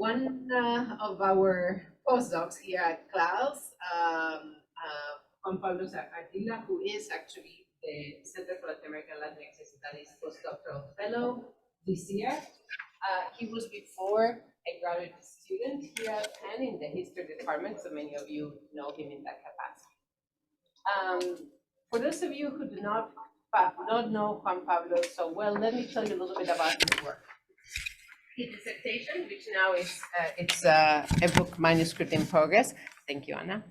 one of our postdocs here at class, Juan Pablo Ardilla, who is actually the Center for Latin American Latinx Studies postdoctoral fellow this year. He was before a graduate student here at Penn in the history department, so many of you know him in that capacity. For those of you who do not know Juan Pablo so well, let me tell you a little bit about his work. His dissertation, which now is it's a book manuscript in progress, thank you, Anna,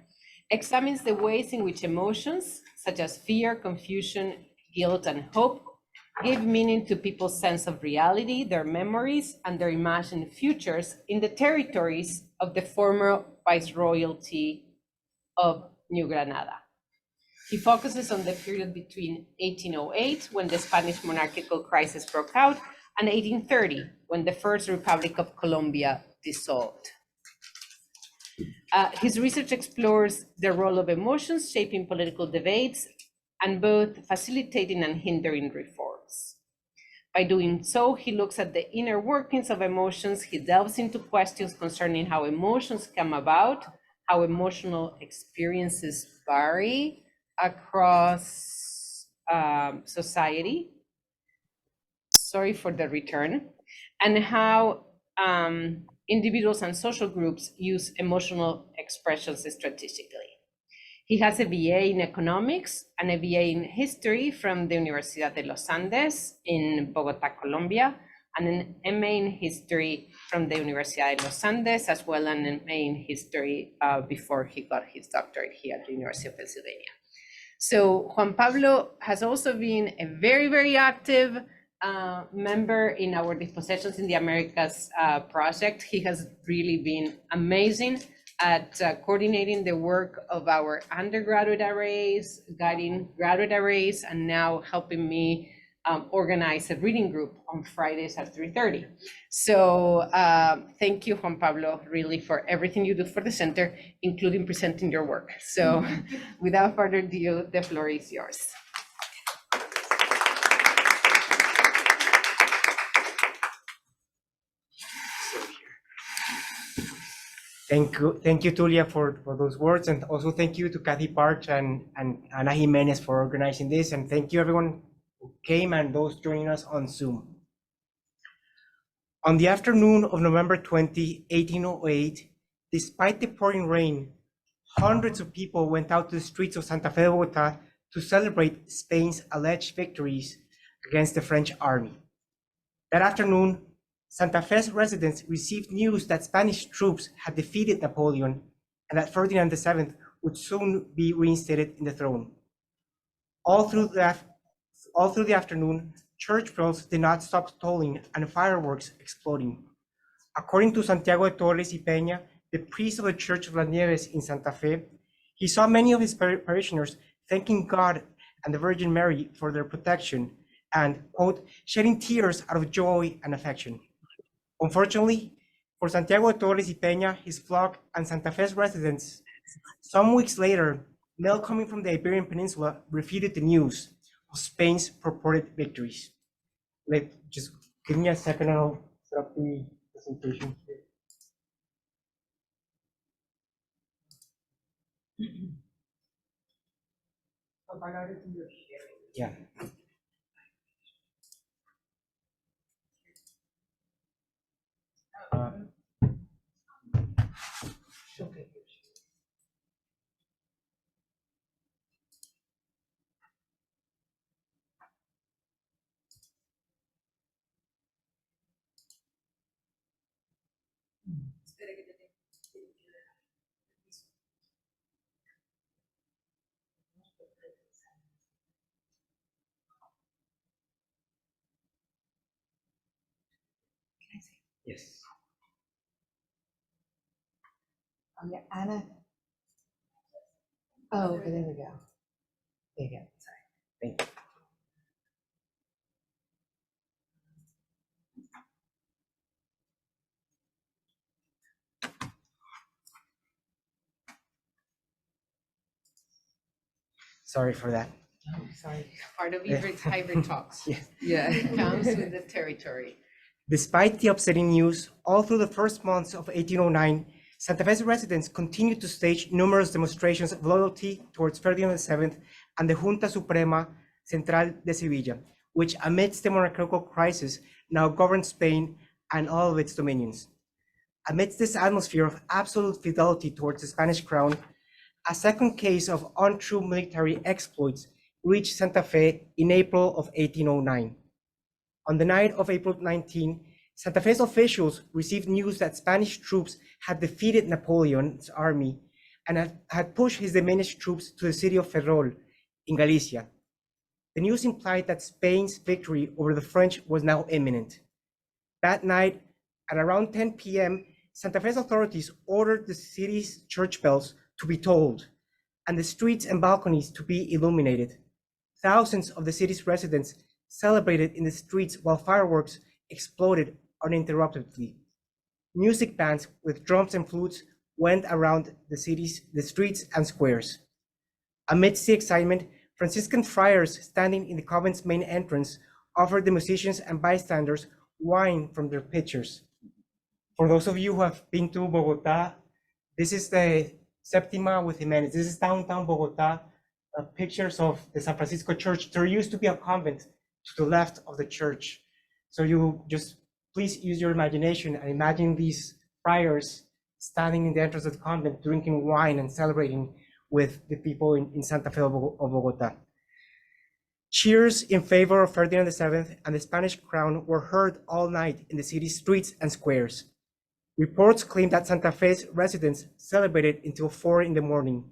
examines the ways in which emotions such as fear, confusion, guilt, and hope give meaning to people's sense of reality, their memories, and their imagined futures in the territories of the former Viceroyalty of New Granada. He focuses on the period between 1808, when the Spanish monarchical crisis broke out, and 1830, when the First Republic of Colombia dissolved. His research explores the role of emotions shaping political debates and both facilitating and hindering reforms. By doing so, he looks at the inner workings of emotions. He delves into questions concerning how emotions come about, how emotional experiences vary across society. Sorry for the return. And how individuals and social groups use emotional expressions strategically. He has a BA in economics and a BA in history from the Universidad de los Andes in Bogota, Colombia, and an MA in history from the Universidad de los Andes, as well as an MA in history before he got his doctorate here at the University of Pennsylvania. So Juan Pablo has also been a very, very active member in our Dispossessions in the Americas project. He has really been amazing at coordinating the work of our undergraduate arrays, guiding graduate arrays, and now helping me organize a reading group on Fridays at 3:30. So thank you, Juan Pablo, really for everything you do for the center, including presenting your work. So without further ado, the floor is yours. Thank you, Tulia, for those words, and also thank you to Kathy Parch and Ana Jimenez for organizing this, and thank you everyone who came and those joining us on Zoom. On the afternoon of November 20, 1808, despite the pouring rain, hundreds of people went out to the streets of Santa Fe, Bogota to celebrate Spain's alleged victories against the French army. That afternoon, Santa Fe's residents received news that Spanish troops had defeated Napoleon and that Ferdinand VII would soon be reinstated in the throne. All through the afternoon, church bells did not stop tolling and fireworks exploding. According to Santiago de Torres y Peña, the priest of the Church of Las Nieves in Santa Fe, he saw many of his parishioners thanking God and the Virgin Mary for their protection and, quote, shedding tears out of joy and affection. Unfortunately, for Santiago de Torres y Peña, his flock, and Santa Fe's residents, some weeks later, mail coming from the Iberian Peninsula refuted the news of Spain's purported victories. Just give me a second and I'll set up the presentation here. Yeah. Okay. Yes. Yeah, Anna. Oh, okay, there we go. There you go. Sorry. Thank you. Sorry for that. Oh, sorry. Part of hybrid talks. Yes. Yeah, it comes with the territory. Despite the upsetting news, all through the first months of 1809, Santa Fe's residents continued to stage numerous demonstrations of loyalty towards Ferdinand VII and the Junta Suprema Central de Sevilla, which amidst the monarchical crisis now governed Spain and all of its dominions. Amidst this atmosphere of absolute fidelity towards the Spanish crown, a second case of untrue military exploits reached Santa Fe in April of 1809. On the night of April 19, Santa Fe's officials received news that Spanish troops had defeated Napoleon's army and had pushed his diminished troops to the city of Ferrol in Galicia. The news implied that Spain's victory over the French was now imminent. That night, at around 10 p.m., Santa Fe's authorities ordered the city's church bells to be tolled and the streets and balconies to be illuminated. Thousands of the city's residents celebrated in the streets while fireworks exploded uninterruptedly. Music bands with drums and flutes went around the streets and squares. Amidst the excitement, Franciscan friars standing in the convent's main entrance offered the musicians and bystanders wine from their pitchers. For those of you who have been to Bogota, this is the Septima with Jimenez. This is downtown Bogota, pictures of the San Francisco Church. There used to be a convent to the left of the church. So you just please use your imagination and imagine these friars standing in the entrance of the convent, drinking wine and celebrating with the people in Santa Fe of Bogota. Cheers in favor of Ferdinand VII and the Spanish crown were heard all night in the city's streets and squares. Reports claim that Santa Fe's residents celebrated until 4 in the morning.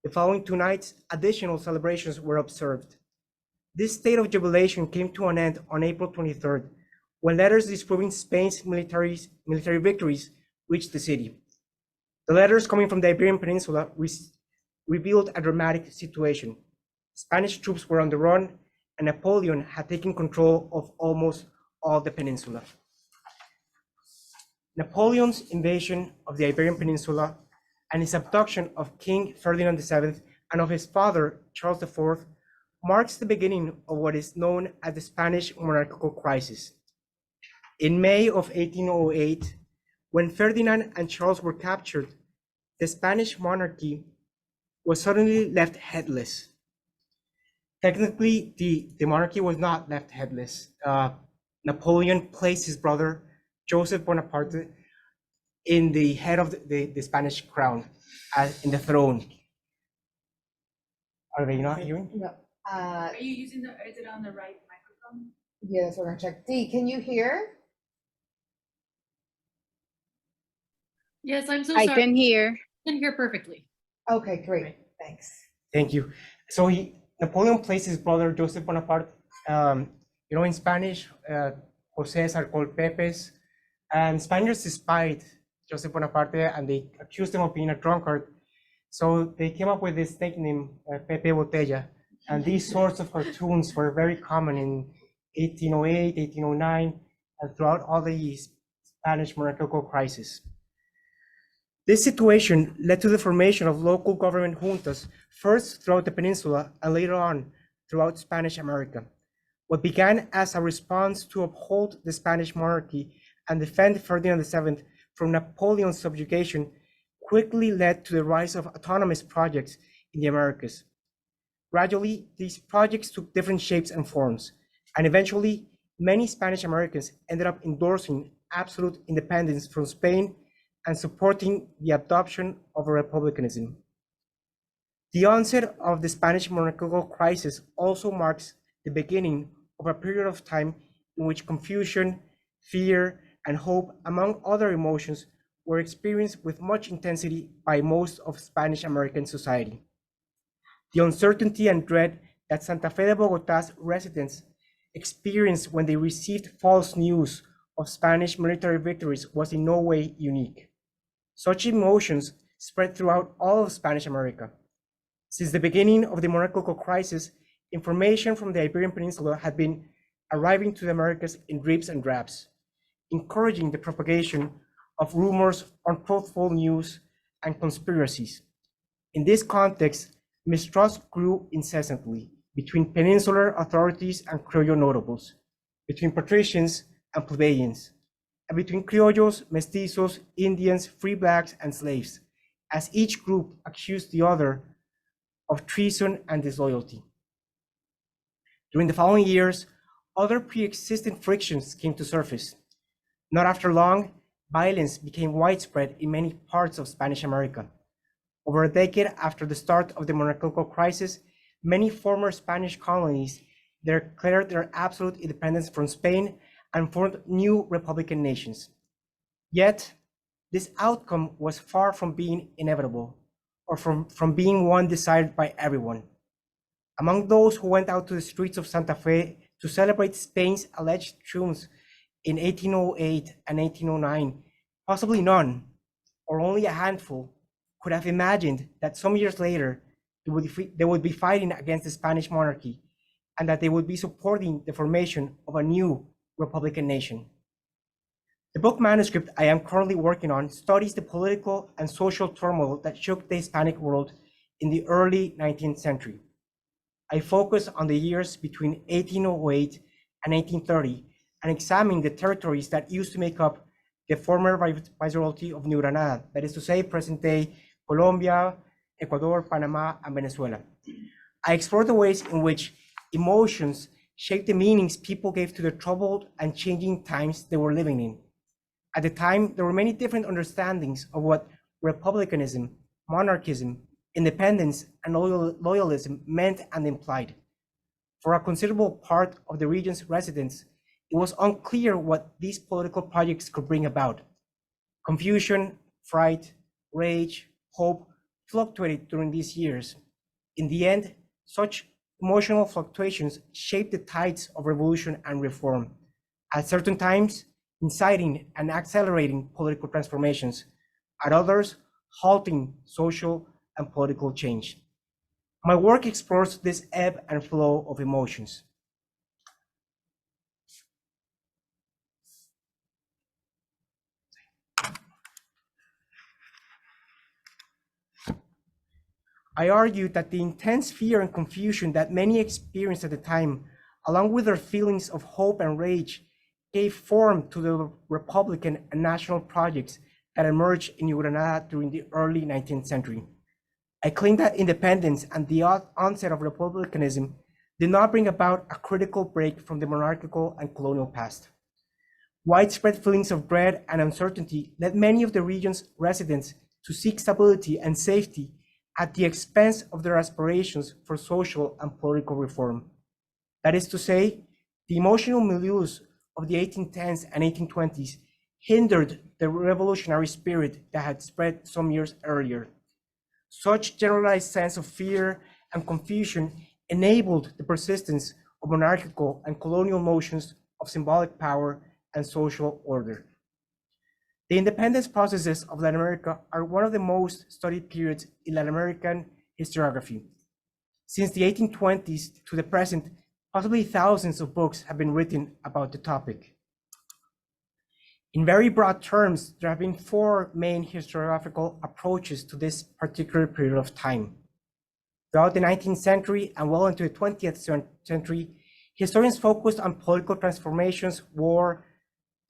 The following 2 nights, additional celebrations were observed. This state of jubilation came to an end on April 23rd, when letters disproving Spain's military victories reached the city. The letters coming from the Iberian Peninsula revealed a dramatic situation. Spanish troops were on the run, and Napoleon had taken control of almost all the peninsula. Napoleon's invasion of the Iberian Peninsula and his abduction of King Ferdinand VII and of his father, Charles IV, marks the beginning of what is known as the Spanish monarchical crisis. In May of 1808, when Ferdinand and Charles were captured, the Spanish monarchy was suddenly left headless. Technically, the monarchy was not left headless. Napoleon placed his brother, Joseph Bonaparte, in the head of the Spanish crown, in the throne. Are they not hearing? No. Are you using is it on the right microphone? Yes, we're gonna check. Dee, can you hear? Yes, I'm so I sorry. can hear. I can hear perfectly. Okay, great, thanks. Thank you. So Napoleon placed his brother Joseph Bonaparte, in Spanish, Jose are called Pepes, and Spaniards despise Joseph Bonaparte and they accused him of being a drunkard. So they came up with this nickname, Pepe Botella. And these sorts of cartoons were very common in 1808, 1809, and throughout all the Spanish monarchical crisis. This situation led to the formation of local government juntas, first throughout the peninsula and later on throughout Spanish America. What began as a response to uphold the Spanish monarchy and defend Ferdinand VII from Napoleon's subjugation quickly led to the rise of autonomous projects in the Americas. Gradually, these projects took different shapes and forms, and eventually, many Spanish Americans ended up endorsing absolute independence from Spain and supporting the adoption of republicanism. The onset of the Spanish monarchical crisis also marks the beginning of a period of time in which confusion, fear, and hope, among other emotions, were experienced with much intensity by most of Spanish American society. The uncertainty and dread that Santa Fe de Bogota's residents experienced when they received false news of Spanish military victories was in no way unique. Such emotions spread throughout all of Spanish America. Since the beginning of the monarchical crisis, information from the Iberian Peninsula had been arriving to the Americas in dribs and drabs, encouraging the propagation of rumors, untruthful news, and conspiracies. In this context, mistrust grew incessantly between peninsular authorities and Criollo notables, between patricians and plebeians, and between criollos, mestizos, Indians, free blacks, and slaves, as each group accused the other of treason and disloyalty. During the following years, other pre-existing frictions came to surface. Not after long, violence became widespread in many parts of Spanish America. Over a decade after the start of the monarchical crisis, many former Spanish colonies declared their absolute independence from Spain and formed new republican nations. Yet, this outcome was far from being inevitable or from being one desired by everyone. Among those who went out to the streets of Santa Fe to celebrate Spain's alleged triumphs in 1808 and 1809, possibly none, or only a handful, could have imagined that some years later they would be fighting against the Spanish monarchy and that they would be supporting the formation of a new republican nation. The book manuscript I am currently working on studies the political and social turmoil that shook the Hispanic world in the early 19th century. I focus on the years between 1808 and 1830 and examine the territories that used to make up the former Viceroyalty of New Granada, that is to say, present-day Colombia, Ecuador, Panama, and Venezuela. I explore the ways in which emotions shaped the meanings people gave to the troubled and changing times they were living in. At the time, there were many different understandings of what republicanism, monarchism, independence, and loyalism meant and implied. For a considerable part of the region's residents, it was unclear what these political projects could bring about. Confusion, fright, rage, hope fluctuated during these years. In the end, such emotional fluctuations shaped the tides of revolution and reform, at certain times inciting and accelerating political transformations, at others halting social and political change. My work explores this ebb and flow of emotions. I argue that the intense fear and confusion that many experienced at the time, along with their feelings of hope and rage, gave form to the republican and national projects that emerged in New Granada during the early 19th century. I claim that independence and the onset of republicanism did not bring about a critical break from the monarchical and colonial past. Widespread feelings of dread and uncertainty led many of the region's residents to seek stability and safety at the expense of their aspirations for social and political reform. That is to say, the emotional milieus of the 1810s and 1820s hindered the revolutionary spirit that had spread some years earlier. Such generalized sense of fear and confusion enabled the persistence of monarchical and colonial notions of symbolic power and social order. The independence processes of Latin America are one of the most studied periods in Latin American historiography. Since the 1820s to the present, possibly thousands of books have been written about the topic. In very broad terms, there have been four main historiographical approaches to this particular period of time. Throughout the 19th century and well into the 20th century, historians focused on political transformations, war,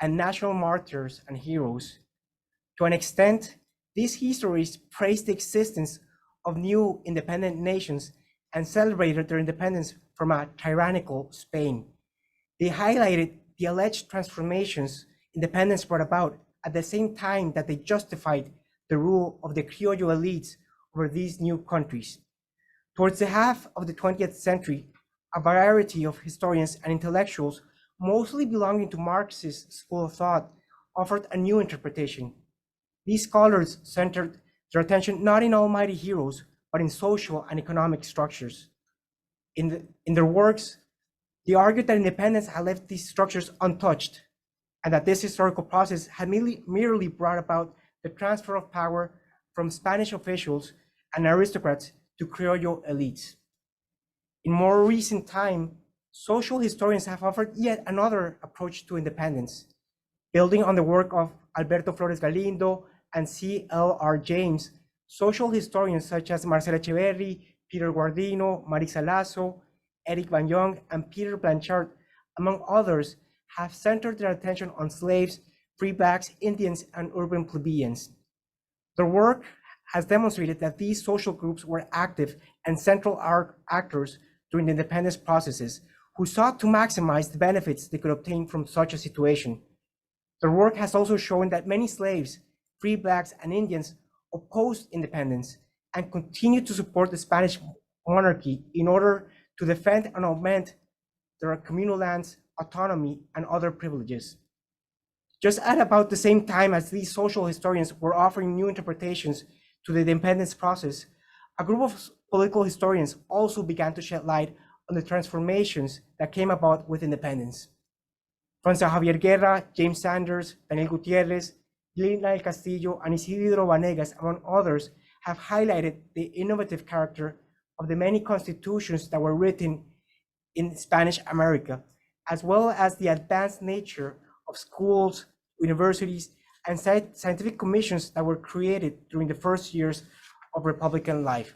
and national martyrs and heroes. To an extent, these histories praised the existence of new independent nations and celebrated their independence from a tyrannical Spain. They highlighted the alleged transformations independence brought about at the same time that they justified the rule of the criollo elites over these new countries. Towards the half of the 20th century, a variety of historians and intellectuals, mostly belonging to Marxist school of thought, offered a new interpretation. These scholars centered their attention not in almighty heroes, but in social and economic structures. In their works, they argued that independence had left these structures untouched, and that this historical process had merely brought about the transfer of power from Spanish officials and aristocrats to criollo elites. In more recent time, social historians have offered yet another approach to independence. Building on the work of Alberto Flores Galindo and C.L.R. James, social historians such as Marcela Echeverri, Peter Guardino, Marisa Lasso, Eric Van Jong, and Peter Blanchard, among others, have centered their attention on slaves, free blacks, Indians, and urban plebeians. Their work has demonstrated that these social groups were active and central actors during the independence processes who sought to maximize the benefits they could obtain from such a situation. Their work has also shown that many slaves, free blacks, and Indians opposed independence and continued to support the Spanish monarchy in order to defend and augment their communal lands, autonomy, and other privileges. Just at about the same time as these social historians were offering new interpretations to the independence process, a group of political historians also began to shed light on the transformations that came about with independence. Francis Javier Guerra, James Sanders, Daniel Gutierrez, Lina del Castillo, and Isidro Vanegas, among others, have highlighted the innovative character of the many constitutions that were written in Spanish America, as well as the advanced nature of schools, universities, and scientific commissions that were created during the first years of Republican life.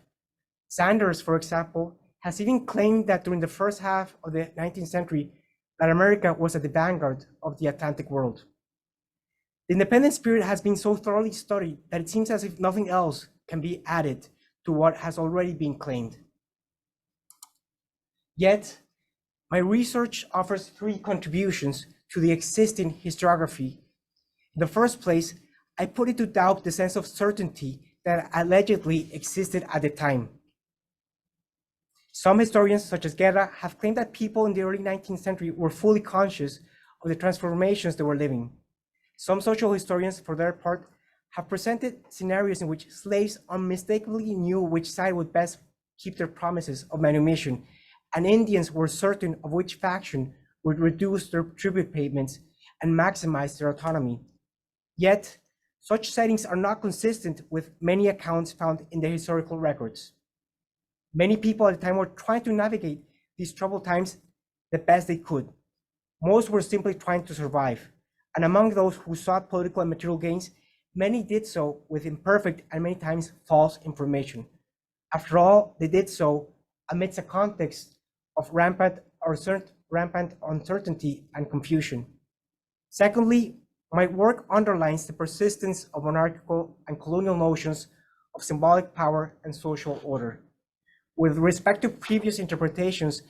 Sanders, for example, has even claimed that during the first half of the 19th century, that America was at the vanguard of the Atlantic world. The independence period has been so thoroughly studied that it seems as if nothing else can be added to what has already been claimed. Yet, my research offers three contributions to the existing historiography. In the first place, I put into doubt the sense of certainty that allegedly existed at the time. Some historians, such as Guerra, have claimed that people in the early 19th century were fully conscious of the transformations they were living. Some social historians, for their part, have presented scenarios in which slaves unmistakably knew which side would best keep their promises of manumission, and Indians were certain of which faction would reduce their tribute payments and maximize their autonomy. Yet, such sightings are not consistent with many accounts found in the historical records. Many people at the time were trying to navigate these troubled times the best they could. Most were simply trying to survive, and among those who sought political and material gains, many did so with imperfect and many times false information. After all, they did so amidst a context of rampant uncertainty and confusion. Secondly, my work underlines the persistence of monarchical and colonial notions of symbolic power and social order. With respect to previous interpretations,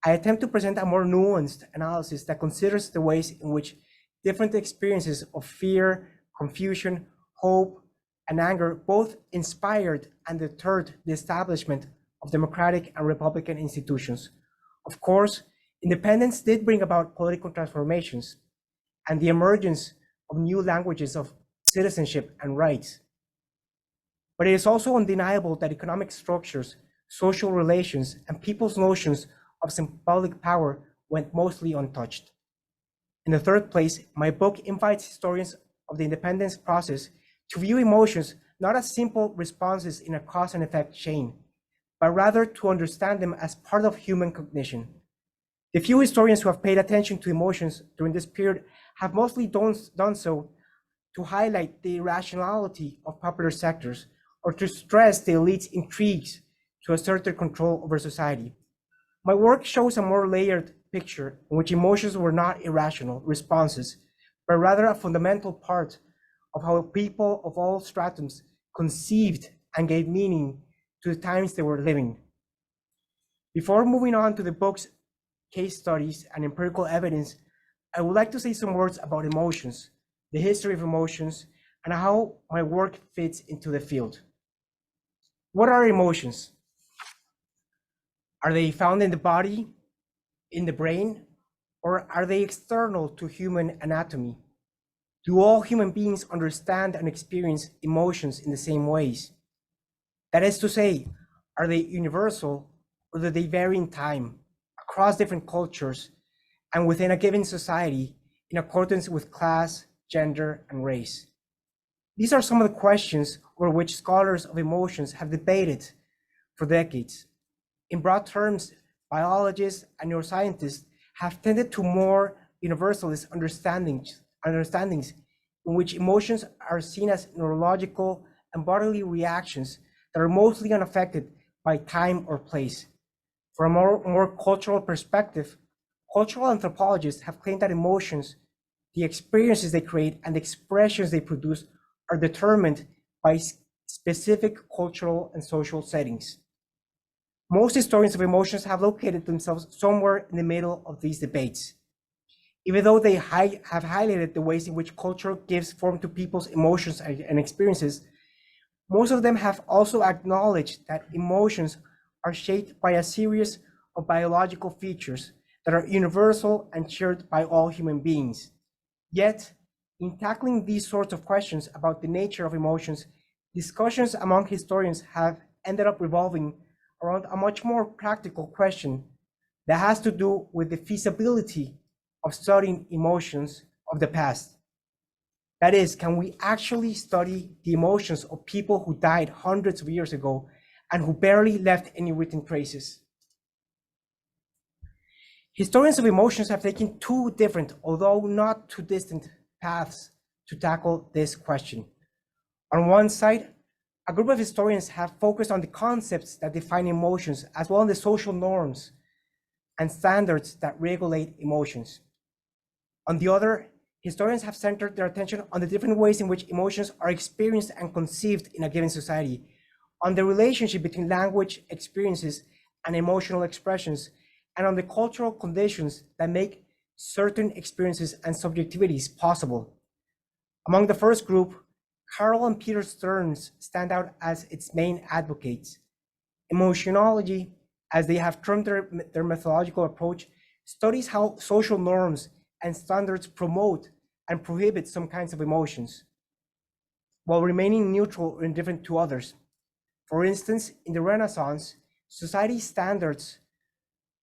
I attempt to present a more nuanced analysis that considers the ways in which different experiences of fear, confusion, hope, and anger both inspired and deterred the establishment of democratic and republican institutions. Of course, independence did bring about political transformations and the emergence of new languages of citizenship and rights. But it is also undeniable that economic structures, social relations, and people's notions of symbolic power went mostly untouched. In the third place, my book invites historians of the independence process to view emotions not as simple responses in a cause and effect chain, but rather to understand them as part of human cognition. The few historians who have paid attention to emotions during this period have mostly done so to highlight the irrationality of popular sectors or to stress the elite's intrigues to assert their control over society. My work shows a more layered picture in which emotions were not irrational responses, but rather a fundamental part of how people of all stratums conceived and gave meaning to the times they were living. Before moving on to the book's case studies and empirical evidence, I would like to say some words about emotions, the history of emotions, and how my work fits into the field. What are emotions? Are they found in the body, in the brain, or are they external to human anatomy? Do all human beings understand and experience emotions in the same ways? That is to say, are they universal or do they vary in time, across different cultures, and within a given society in accordance with class, gender, and race? These are some of the questions over which scholars of emotions have debated for decades. In broad terms, biologists and neuroscientists have tended to more universalist understandings in which emotions are seen as neurological and bodily reactions that are mostly unaffected by time or place. From a more cultural perspective, cultural anthropologists have claimed that emotions the experiences they create, and the expressions they produce are determined by specific cultural and social settings. Most historians of emotions have located themselves somewhere in the middle of these debates. Even though they have highlighted the ways in which culture gives form to people's emotions and experiences, most of them have also acknowledged that emotions are shaped by a series of biological features that are universal and shared by all human beings. Yet, in tackling these sorts of questions about the nature of emotions, discussions among historians have ended up revolving around a much more practical question that has to do with the feasibility of studying emotions of the past. That is, can we actually study the emotions of people who died hundreds of years ago and who barely left any written traces? Historians of emotions have taken two different, although not too distant, paths to tackle this question. On one side, a group of historians have focused on the concepts that define emotions, as well as the social norms and standards that regulate emotions. On the other, historians have centered their attention on the different ways in which emotions are experienced and conceived in a given society, on the relationship between language, experiences, and emotional expressions, and on the cultural conditions that make certain experiences and subjectivities possible. Among the first group, Carol and Peter Stearns stand out as its main advocates. Emotionology, as they have termed their methodological approach, studies how social norms and standards promote and prohibit some kinds of emotions, while remaining neutral or indifferent to others. For instance, in the Renaissance, society standards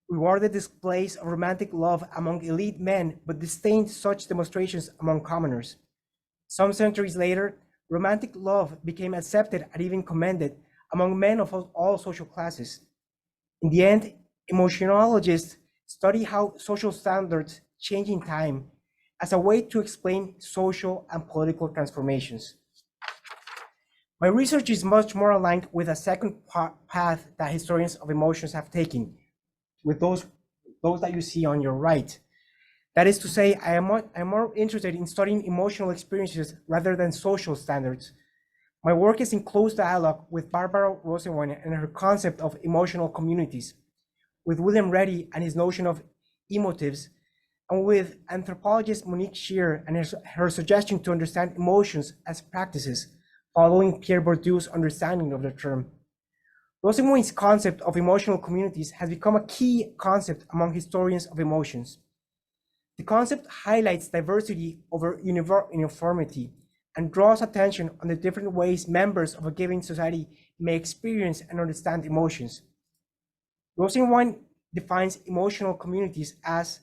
rewarded displays of romantic love among elite men, but disdained such demonstrations among commoners. Some centuries later, romantic love became accepted and even commended among men of all social classes. In the end, emotionologists study how social standards change in time as a way to explain social and political transformations. My research is much more aligned with a second path that historians of emotions have taken, with those that you see on your right. That is to say, I am more interested in studying emotional experiences rather than social standards. My work is in close dialogue with Barbara Rosenwein and her concept of emotional communities, with William Reddy and his notion of emotives, and with anthropologist Monique Shear and her suggestion to understand emotions as practices, following Pierre Bourdieu's understanding of the term. Rosenwein's concept of emotional communities has become a key concept among historians of emotions. The concept highlights diversity over uniformity and draws attention on the different ways members of a given society may experience and understand emotions. Rosenwein defines emotional communities as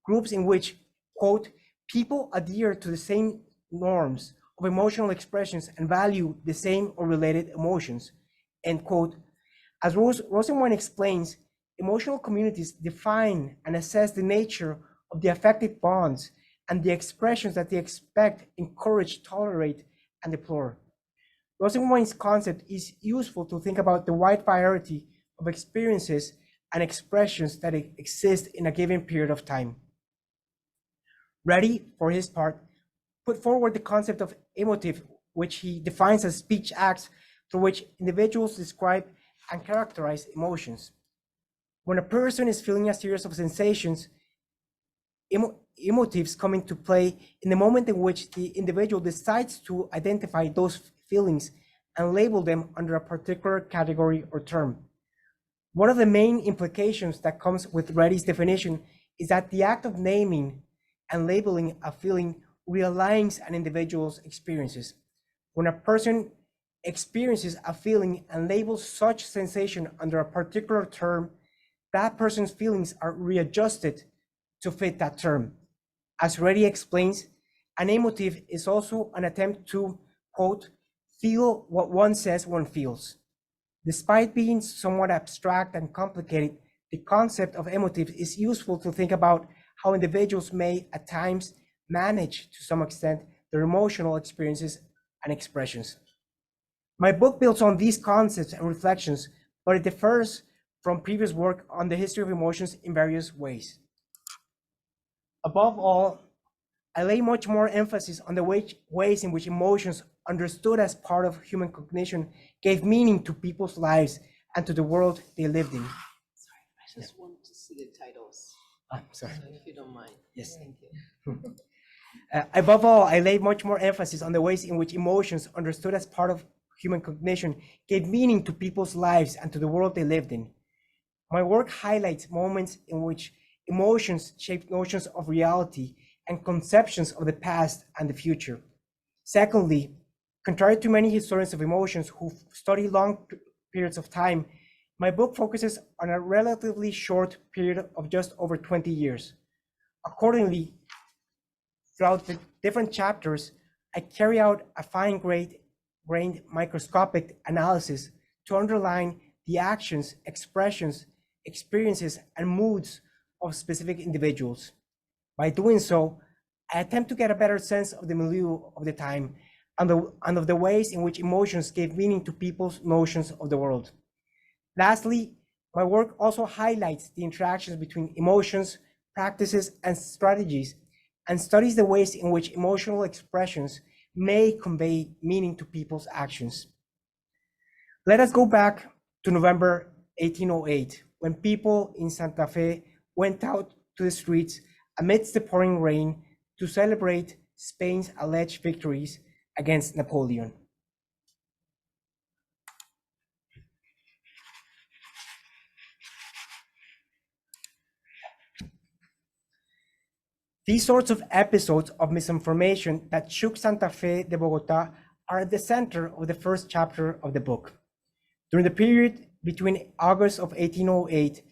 groups in which, quote, people adhere to the same norms of emotional expressions and value the same or related emotions, end quote. As Rosenwein explains, emotional communities define and assess the nature of the affective bonds and the expressions that they expect, encourage, tolerate, and deplore. Rosenwein's concept is useful to think about the wide variety of experiences and expressions that exist in a given period of time. Reddy, for his part, put forward the concept of emotive, which he defines as speech acts through which individuals describe and characterize emotions. When a person is feeling a series of sensations, emotives come into play in the moment in which the individual decides to identify those feelings and label them under a particular category or term. One of the main implications that comes with Reddy's definition is that the act of naming and labeling a feeling realigns an individual's experiences. When a person experiences a feeling and labels such sensation under a particular term, that person's feelings are readjusted to fit that term. As Reddy explains, an emotive is also an attempt to, quote, feel what one says one feels. Despite being somewhat abstract and complicated, the concept of emotive is useful to think about how individuals may at times manage to some extent their emotional experiences and expressions. My book builds on these concepts and reflections, but it differs from previous work on the history of emotions in various ways. Above all, I lay much more emphasis on the ways in which emotions, understood as part of human cognition, gave meaning to people's lives and to the world they lived in. Sorry, I just want to see the titles, Sorry. if you don't mind. Yes. Thank you. Above all, I lay much more emphasis on the ways in which emotions, understood as part of human cognition, gave meaning to people's lives and to the world they lived in. My work highlights moments in which emotions shaped notions of reality and conceptions of the past and the future. Secondly, contrary to many historians of emotions who study long periods of time, my book focuses on a relatively short period of just over 20 years. Accordingly, throughout the different chapters, I carry out a fine-grained microscopic analysis to underline the actions, expressions, experiences, and moods of specific individuals. By doing so, I attempt to get a better sense of the milieu of the time and of the ways in which emotions gave meaning to people's notions of the world. Lastly, my work also highlights the interactions between emotions, practices, and strategies, and studies the ways in which emotional expressions may convey meaning to people's actions. Let us go back to November 1808, when people in Santa Fe went out to the streets amidst the pouring rain to celebrate Spain's alleged victories against Napoleon. These sorts of episodes of misinformation that shook Santa Fe de Bogota are at the center of the first chapter of the book. During the period between August of 1808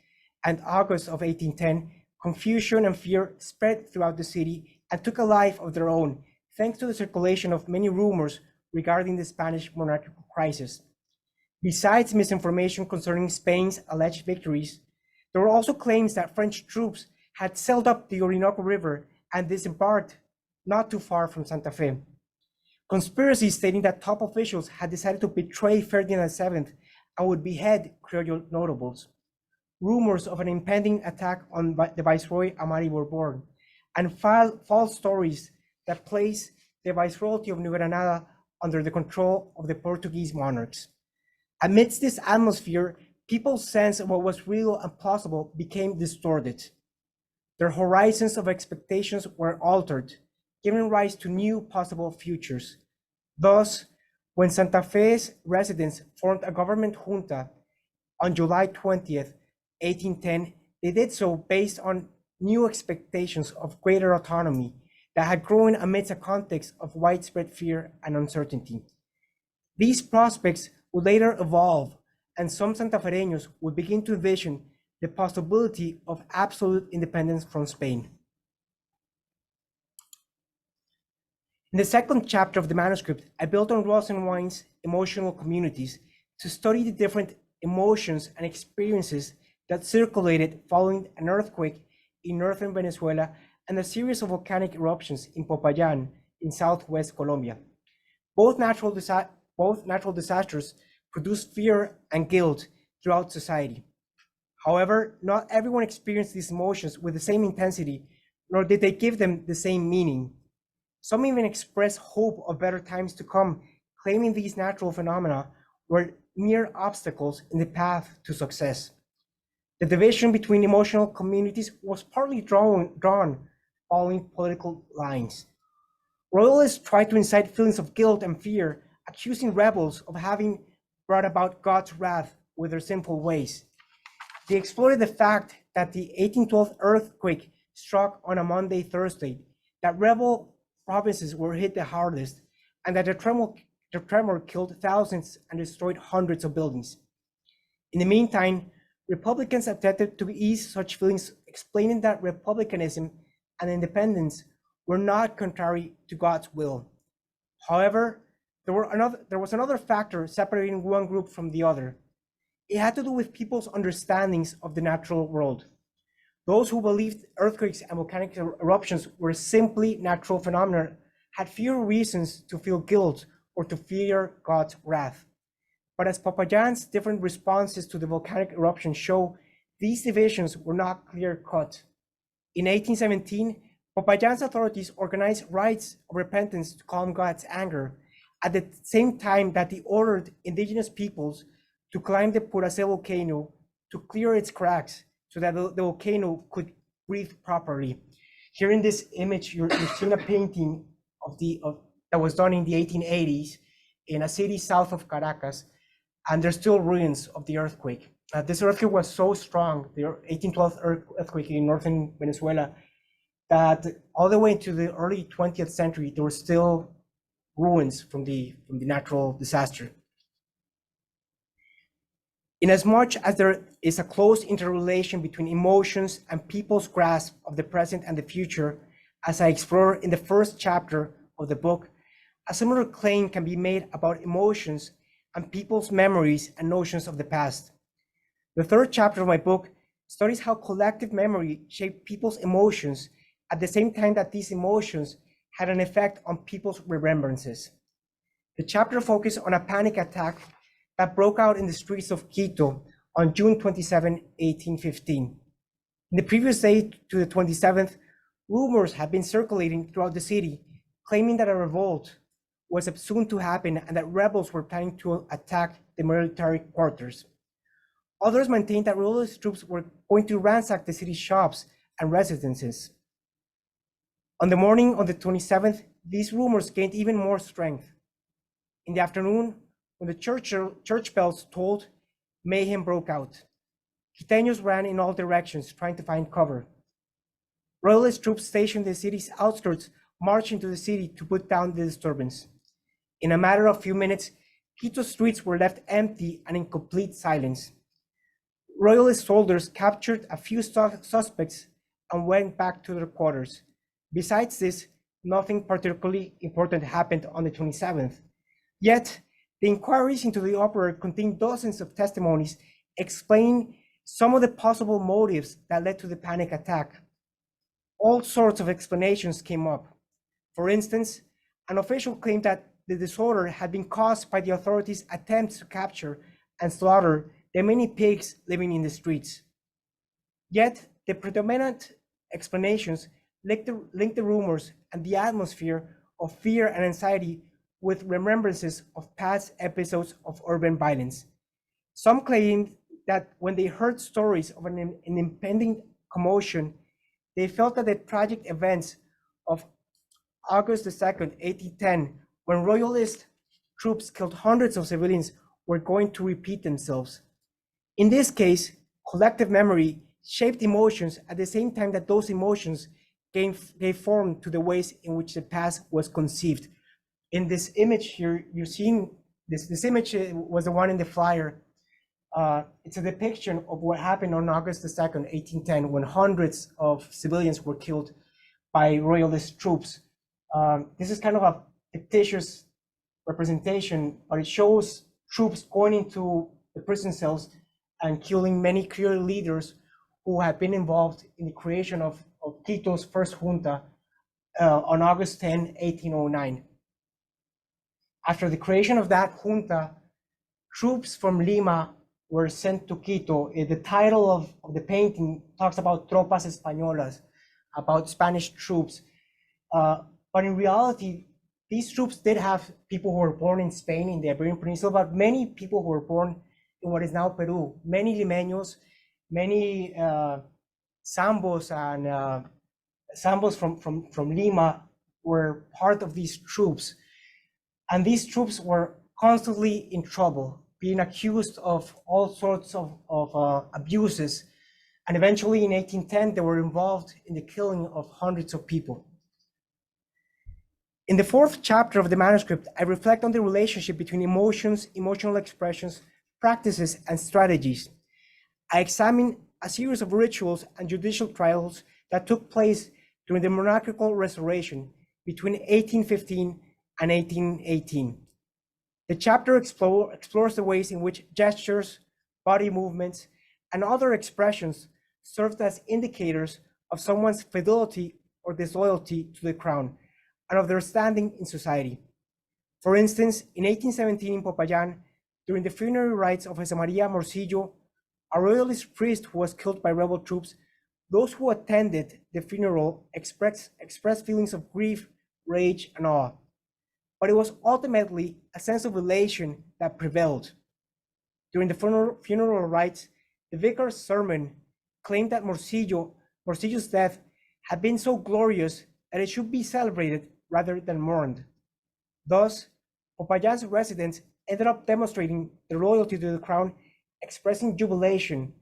and August of 1810, confusion and fear spread throughout the city and took a life of their own, thanks to the circulation of many rumors regarding the Spanish monarchical crisis. Besides misinformation concerning Spain's alleged victories, there were also claims that French troops had sailed up the Orinoco River and disembarked not too far from Santa Fe. Conspiracies stating that top officials had decided to betray Ferdinand VII and would behead Creole notables. Rumors of an impending attack on the Viceroy Amari Bourbon, and false stories that placed the Viceroyalty of New Granada under the control of the Portuguese monarchs. Amidst this atmosphere, people's sense of what was real and plausible became distorted. Their horizons of expectations were altered, giving rise to new possible futures. Thus, when Santa Fe's residents formed a government junta on July 20th, 1810, they did so based on new expectations of greater autonomy that had grown amidst a context of widespread fear and uncertainty. These prospects would later evolve, and some Santafereños would begin to envision the possibility of absolute independence from Spain. In the second chapter of the manuscript, I built on Rosenwein's emotional communities to study the different emotions and experiences that circulated following an earthquake in northern Venezuela and a series of volcanic eruptions in Popayán in southwest Colombia. Both natural disasters produced fear and guilt throughout society. However, not everyone experienced these emotions with the same intensity, nor did they give them the same meaning. Some even expressed hope of better times to come, claiming these natural phenomena were mere obstacles in the path to success. The division between emotional communities was partly drawn following political lines. Royalists tried to incite feelings of guilt and fear, accusing rebels of having brought about God's wrath with their sinful ways. They exploited the fact that the 1812 earthquake struck on a Monday, Thursday, that rebel provinces were hit the hardest, and that the tremor killed thousands and destroyed hundreds of buildings. In the meantime, Republicans attempted to ease such feelings, explaining that republicanism and independence were not contrary to God's will. However, there was another factor separating one group from the other. It had to do with people's understandings of the natural world. Those who believed earthquakes and volcanic eruptions were simply natural phenomena had fewer reasons to feel guilt or to fear God's wrath. But as Popayán's different responses to the volcanic eruption show, these divisions were not clear-cut. In 1817, Popayan's authorities organized rites of repentance to calm God's anger, at the same time that they ordered indigenous peoples to climb the Puracell volcano to clear its cracks so that the volcano could breathe properly. Here in this image, you're seeing a painting that was done in the 1880s in a city south of Caracas, and there's still ruins of the earthquake. This earthquake was so strong, the 1812 earthquake in northern Venezuela, that all the way into the early 20th century, there were still ruins from the natural disaster. Inasmuch as there is a close interrelation between emotions and people's grasp of the present and the future, as I explore in the first chapter of the book, a similar claim can be made about emotions and people's memories and notions of the past. The third chapter of my book studies how collective memory shaped people's emotions at the same time that these emotions had an effect on people's remembrances. The chapter focused on a panic attack that broke out in the streets of Quito on June 27, 1815. In the previous day to the 27th, rumors had been circulating throughout the city, claiming that a revolt was soon to happen and that rebels were planning to attack the military quarters. Others maintained that royalist troops were going to ransack the city's shops and residences. On the morning of the 27th, these rumors gained even more strength. In the afternoon, when the church bells tolled, mayhem broke out. Quiteños ran in all directions, trying to find cover. Royalist troops stationed in the city's outskirts marched into the city to put down the disturbance. In a matter of few minutes, Quito's streets were left empty and in complete silence. Royalist soldiers captured a few suspects and went back to their quarters. Besides this, nothing particularly important happened on the 27th. Yet, the inquiries into the uproar contained dozens of testimonies explaining some of the possible motives that led to the panic attack. All sorts of explanations came up. For instance, an official claimed that the disorder had been caused by the authorities' attempts to capture and slaughter the many pigs living in the streets. Yet, the predominant explanations linked the rumors and the atmosphere of fear and anxiety with remembrances of past episodes of urban violence. Some claimed that when they heard stories of an impending commotion, they felt that the tragic events of August 2nd, 1810, when royalist troops killed hundreds of civilians, were going to repeat themselves. In this case, collective memory shaped emotions at the same time that those emotions gave form to the ways in which the past was conceived. In this image here, you're seeing this image was the one in the flyer. It's a depiction of what happened on August 2nd, 1810, when hundreds of civilians were killed by royalist troops. This is kind of a fictitious representation, but it shows troops going into the prison cells and killing many Creole leaders who had been involved in the creation of Quito's first junta on August 10, 1809. After the creation of that junta, troops from Lima were sent to Quito. The title of the painting talks about tropas españolas, about Spanish troops. But in reality, these troops did have people who were born in Spain, in the Iberian Peninsula, but many people who were born in what is now Peru. Many Limeños, many Sambos and Sambos from Lima were part of these troops. And these troops were constantly in trouble, being accused of all sorts of abuses. And eventually in 1810, they were involved in the killing of hundreds of people. In the fourth chapter of the manuscript, I reflect on the relationship between emotions, emotional expressions, practices, and strategies. I examine a series of rituals and judicial trials that took place during the monarchical restoration between 1815 and 1818. The chapter explores the ways in which gestures, body movements, and other expressions served as indicators of someone's fidelity or disloyalty to the crown and of their standing in society. For instance, in 1817 in Popayan, during the funerary rites of Jose Maria Morcillo, a royalist priest who was killed by rebel troops Those who attended the funeral expressed feelings of grief, rage, and awe. But it was ultimately a sense of elation that prevailed. During the funeral rites, the vicar's sermon claimed that Morcillo's death had been so glorious that it should be celebrated rather than mourned. Thus, Popayan's residents ended up demonstrating their loyalty to the crown, expressing jubilation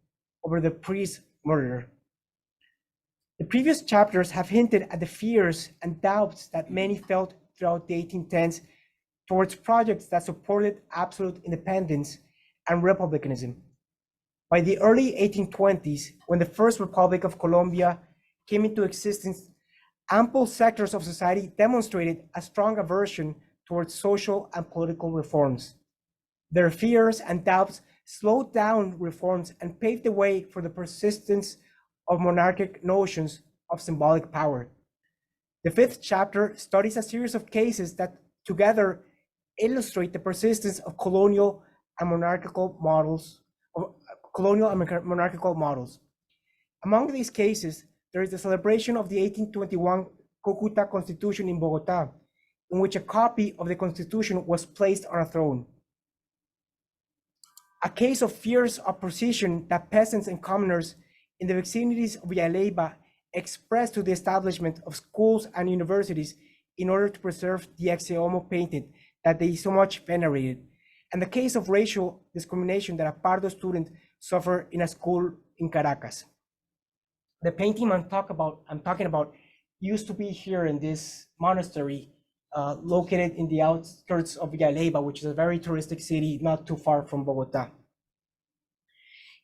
over the priest's murder. The previous chapters have hinted at the fears and doubts that many felt throughout the 1810s towards projects that supported absolute independence and republicanism. By the early 1820s, when the First Republic of Colombia came into existence, ample sectors of society demonstrated a strong aversion towards social and political reforms. Their fears and doubts slowed down reforms and paved the way for the persistence of monarchic notions of symbolic power. The fifth chapter studies a series of cases that together illustrate the persistence of colonial and monarchical models. Among these cases, there is the celebration of the 1821 Cucuta Constitution in Bogota, in which a copy of the Constitution was placed on a throne. A case of fierce opposition that peasants and commoners in the vicinities of Villaleyva expressed to the establishment of schools and universities in order to preserve the ex homo painting that they so much venerated, and the case of racial discrimination that a Pardo student suffered in a school in Caracas. The painting I'm talking about used to be here in this monastery located in the outskirts of Villaleyva, which is a very touristic city not too far from Bogota.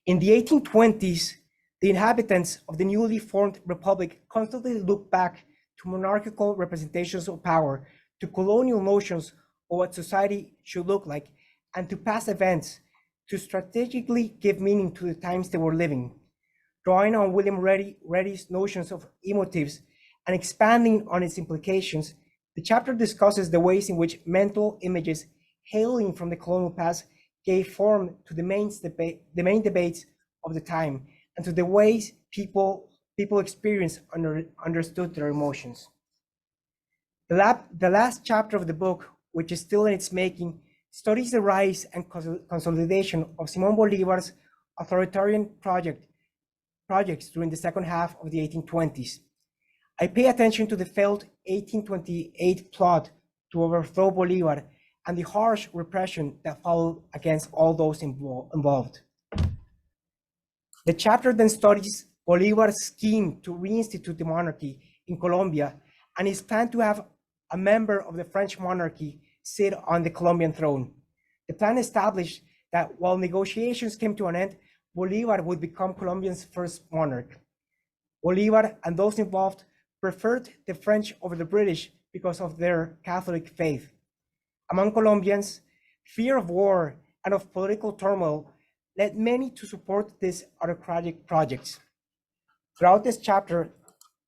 In the 1820s, the inhabitants of the newly formed republic constantly looked back to monarchical representations of power, to colonial notions of what society should look like, and to past events to strategically give meaning to the times they were living. Drawing on William Reddy's notions of emotives and expanding on its implications, the chapter discusses the ways in which mental images hailing from the colonial past gave form to the main debates of the time and to the ways people experienced understood their emotions. The last chapter of the book, which is still in its making, studies the rise and consolidation of Simón Bolívar's authoritarian projects during the second half of the 1820s. I pay attention to the failed 1828 plot to overthrow Bolívar and the harsh repression that followed against all those involved. The chapter then studies Bolívar's scheme to reinstitute the monarchy in Colombia and his plan to have a member of the French monarchy sit on the Colombian throne. The plan established that while negotiations came to an end, Bolívar would become Colombia's first monarch. Bolívar and those involved preferred the French over the British because of their Catholic faith. Among Colombians, fear of war and of political turmoil led many to support these autocratic projects. Throughout this chapter,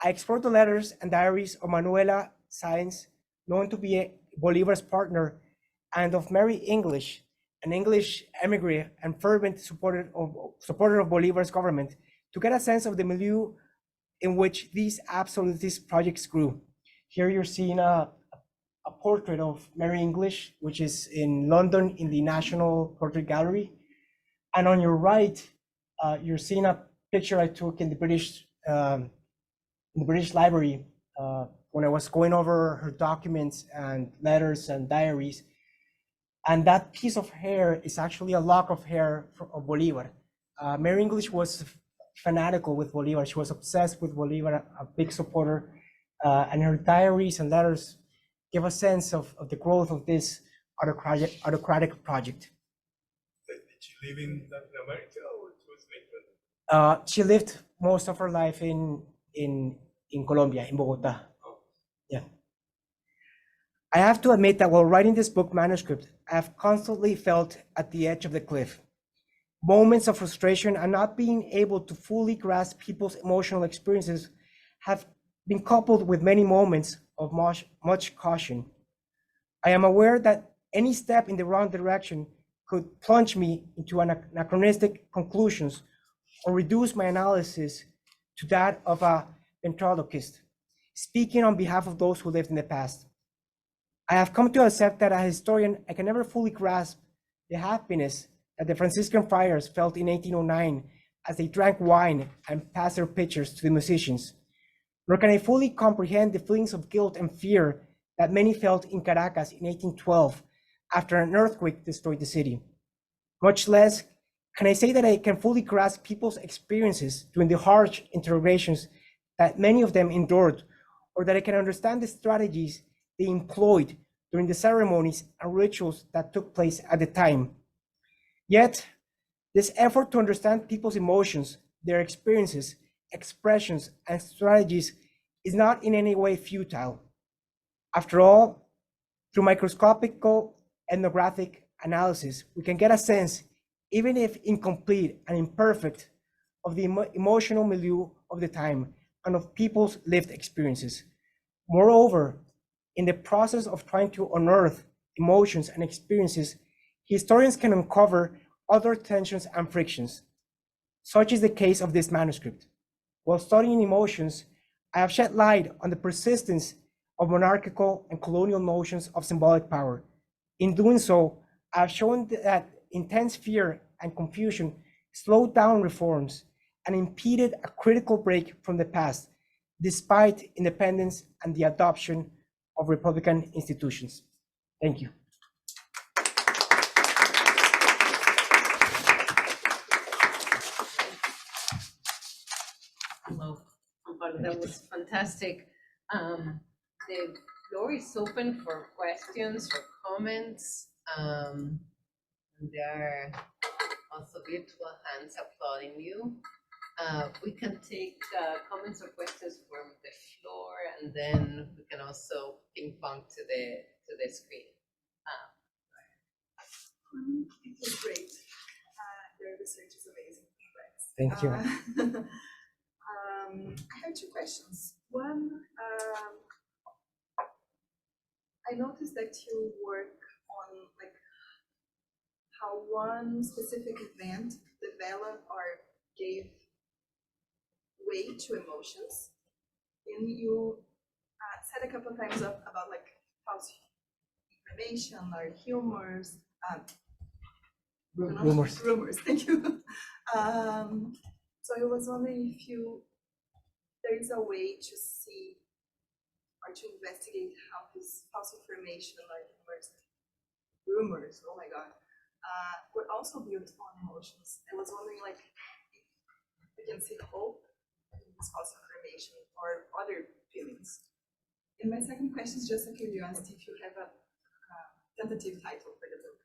I explore the letters and diaries of Manuela Sáenz, known to be Bolívar's partner, and of Mary English, an English emigre and fervent supporter of Bolívar's government, to get a sense of the milieu in which these absolutist projects grew. Here you're seeing a portrait of Mary English, which is in London in the National Portrait Gallery. And on your right, you're seeing a picture I took in the British Library when I was going over her documents and letters and diaries. And that piece of hair is actually a lock of hair of Bolívar. Mary English was fanatical with Bolívar. She was obsessed with Bolívar, a big supporter. And her diaries and letters give a sense of the growth of this autocratic project. Did she live in Latin America or she was in England? She lived most of her life in Colombia, in Bogota. Yeah. I have to admit that while writing this book manuscript, I have constantly felt at the edge of the cliff. Moments of frustration and not being able to fully grasp people's emotional experiences have been coupled with many moments of much caution. I am aware that any step in the wrong direction could plunge me into anachronistic conclusions or reduce my analysis to that of a ventriloquist, speaking on behalf of those who lived in the past. I have come to accept that as a historian, I can never fully grasp the happiness that the Franciscan friars felt in 1809 as they drank wine and passed their pitchers to the musicians, nor can I fully comprehend the feelings of guilt and fear that many felt in Caracas in 1812 after an earthquake destroyed the city. Much less can I say that I can fully grasp people's experiences during the harsh interrogations that many of them endured, or that I can understand the strategies they employed during the ceremonies and rituals that took place at the time. Yet, this effort to understand people's emotions, their experiences, expressions, and strategies is not in any way futile. After all, through microscopical ethnographic analysis, we can get a sense, even if incomplete and imperfect, of the emotional milieu of the time and of people's lived experiences. Moreover, in the process of trying to unearth emotions and experiences, historians can uncover other tensions and frictions. Such is the case of this manuscript. While studying emotions, I have shed light on the persistence of monarchical and colonial notions of symbolic power. In doing so, I have shown that intense fear and confusion slowed down reforms and impeded a critical break from the past, despite independence and the adoption of republican institutions. Thank you. Well, Pablo, that was fantastic. The floor is open for questions or comments. There are also virtual hands applauding you. We can take comments or questions from the floor, and then we can also ping pong to the screen. It was great. Your research is amazing. Thank you. I have two questions. One, I noticed that you work on like how one specific event developed or gave way to emotions, and you said a couple of times about like false information or humors. Rumors. Rumors, thank you. So I was wondering if there is a way to see or to investigate how this false information or rumors, oh my God, were also built on emotions. I was wondering like if we can see hope in this false information or other feelings. And my second question is just a curiosity if you have a tentative title for the book.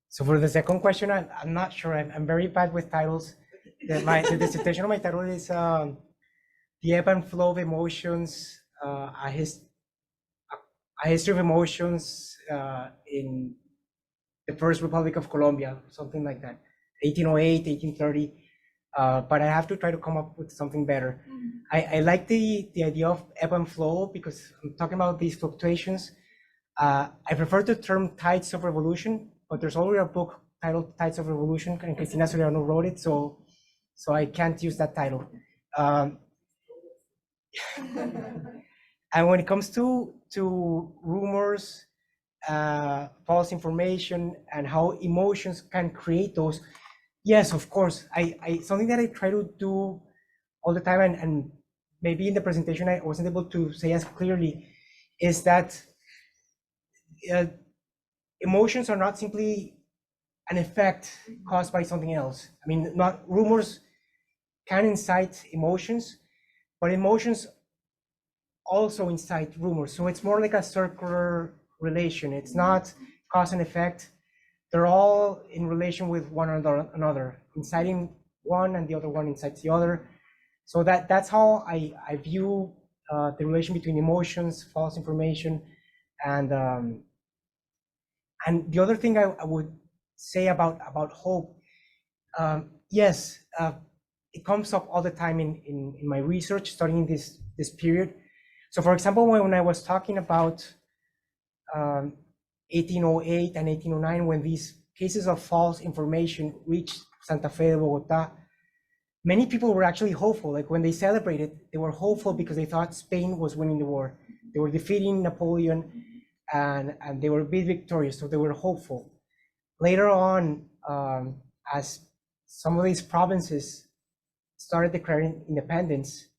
So for the second question, I'm not sure. I'm very bad with titles. The dissertation of my title is The Ebb and Flow of Emotions, a history of emotions in the First Republic of Colombia, something like that, 1808, 1830. But I have to try to come up with something better. I like the idea of ebb and flow because I'm talking about these fluctuations. I prefer the term Tides of Revolution, but there's already a book titled Tides of Revolution, and Cristina Soriano wrote it, so I can't use that title. And when it comes to rumors, false information, and how emotions can create those, yes, of course. I something that I try to do all the time, and maybe in the presentation I wasn't able to say as clearly, is that emotions are not simply an effect caused by something else. I mean, not rumors can incite emotions, but emotions also incite rumors. So it's more like a circular relation. It's not cause and effect. They're all in relation with one another, inciting one and the other one incites the other. So that's how I view the relation between emotions, false information, and the other thing I would say about hope, yes, it comes up all the time in my research, studying this period. So for example, when I was talking about 1808 and 1809, when these cases of false information reached Santa Fe, Bogota, many people were actually hopeful. Like when they celebrated, they were hopeful because they thought Spain was winning the war. They were defeating Napoleon and they were victorious, so they were hopeful. Later on, as some of these provinces started declaring independence,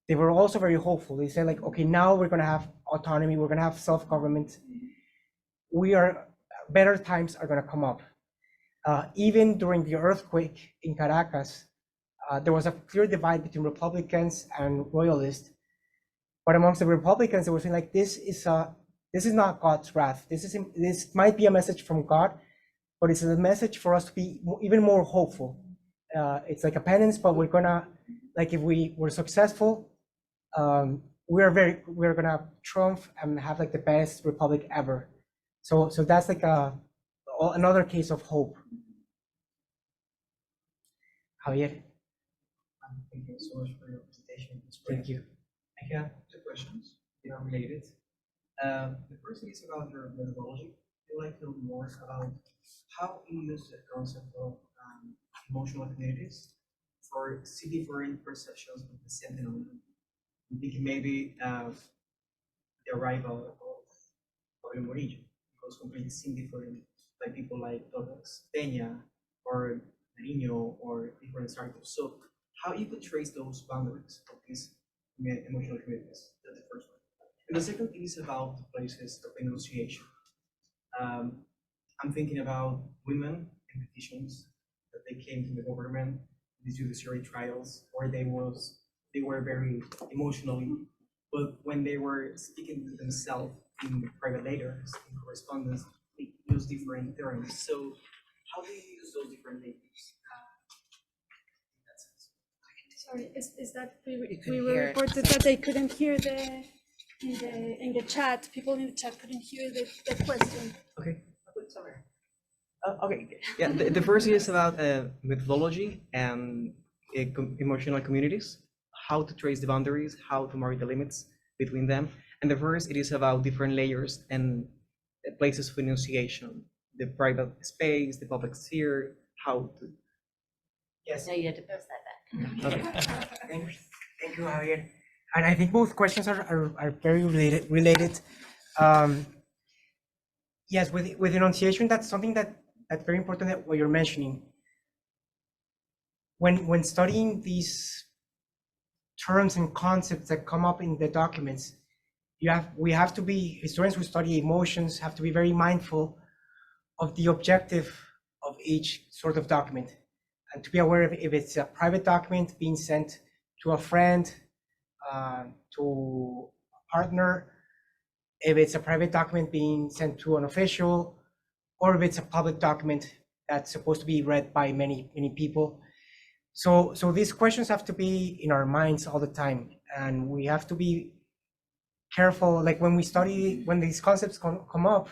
they were also very hopeful. They said like, okay, now we're gonna have autonomy, we're gonna have self-government. Better times are gonna come up. Even during the earthquake in Caracas, there was a clear divide between Republicans and Royalists. But amongst the Republicans, they were saying like, this is not God's wrath. This might be a message from God, but it's a message for us to be even more hopeful. It's like a penance, but we're gonna, like, if we were successful, we're gonna triumph and have like the best republic ever. So that's like another case of hope. Javier. Thank you so much for your presentation. Thank you. I have two questions. They are related. The first is about your methodology. I'd like to know more about how you use the concept of emotional communities for see different perceptions of the same phenomenon. I'm thinking maybe the arrival of Pablo Murillo was completely seen different by people like Torres Peña or Nariño or different circles. So how you could trace those boundaries of these emotional communities? That's the first one. And the second is about the places of enunciation. I'm thinking about women in petitions that they came to the government, these judiciary trials, where they were very emotionally, but when they were speaking to themselves in private letters, in correspondence, they use different terms. So how do you use those different languages? In that sense? Sorry, is that You couldn't we were hear it. reported that they couldn't hear in the chat. People in the chat couldn't hear the question. Okay. Okay. Yeah. The first is about methodology and emotional communities, how to trace the boundaries, how to mark the limits between them. And the first, it is about different layers and places of enunciation, the private space, the public sphere, how to. Yes. No, you had to post that back. Okay. Thank you, Javier. And I think both questions are very related. Yes, with enunciation, that's something that's very important that what you're mentioning. When studying these terms and concepts that come up in the documents, historians who study emotions have to be very mindful of the objective of each sort of document, and to be aware of if it's a private document being sent to a friend, to a partner, if it's a private document being sent to an official, or if it's a public document that's supposed to be read by many people. So these questions have to be in our minds all the time, and we have to be careful. Like when these concepts come up,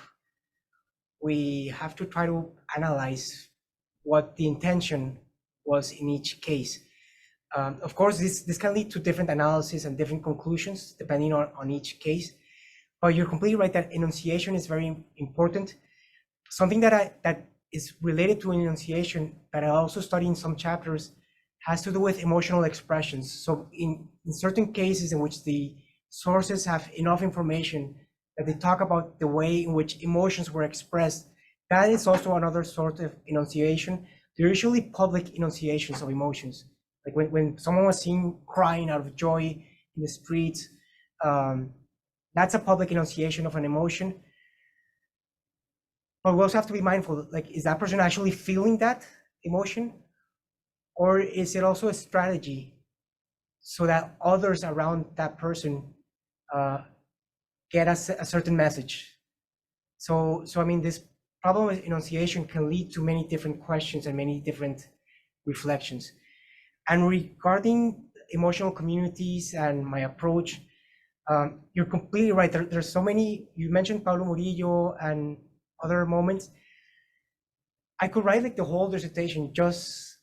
we have to try to analyze what the intention was in each case. Of course, this can lead to different analysis and different conclusions depending on each case. But you're completely right that enunciation is very important. Something that is related to enunciation that I also study in some chapters has to do with emotional expressions. So in certain cases in which the sources have enough information that they talk about the way in which emotions were expressed, that is also another sort of enunciation. They're usually public enunciations of emotions. Like when someone was seen crying out of joy in the streets, that's a public enunciation of an emotion. But we also have to be mindful, like, is that person actually feeling that emotion? Or is it also a strategy so that others around that person get a certain message? So I mean, this problem with enunciation can lead to many different questions and many different reflections. And regarding emotional communities and my approach, you're completely right. There's so many. You mentioned Pablo Murillo and other moments. I could write like the whole dissertation just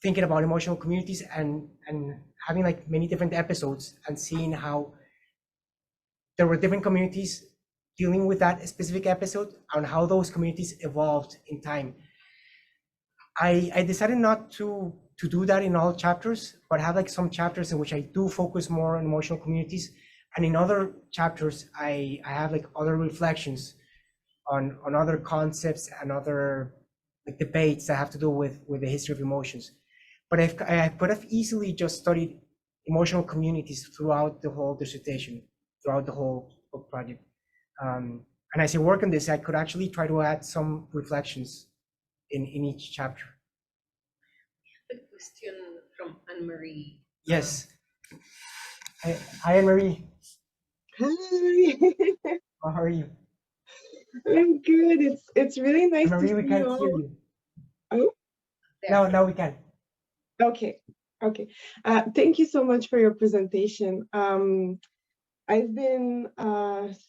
thinking about emotional communities and having like many different episodes and seeing how there were different communities dealing with that specific episode and how those communities evolved in time. I decided not to do that in all chapters, but have like some chapters in which I do focus more on emotional communities, and in other chapters I have like other reflections on other concepts and other like debates that have to do with the history of emotions. But I could have easily just studied emotional communities throughout the whole dissertation, throughout the whole book project. And as I work on this, I could actually try to add some reflections in each chapter. A question from Anne-Marie. Yes. Hi, Anne-Marie. Hi, How are you? I'm good. It's really nice to Anne-Marie, we see can't you hear all. you. Oh, Now we can. okay, okay. Thank you so much for your presentation. I've been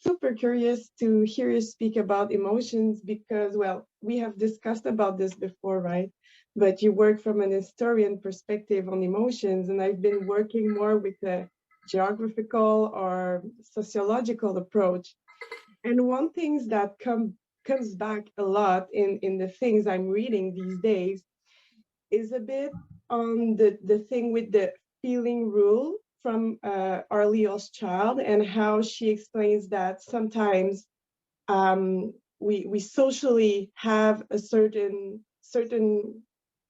super curious to hear you speak about emotions because, well, we have discussed about this before, right? But you work from an historian perspective on emotions, and I've been working more with a geographical or sociological approach. And one thing that comes back a lot in the things I'm reading these days is a bit on the thing with the feeling rule from Arliel's child, and how she explains that sometimes we socially have a certain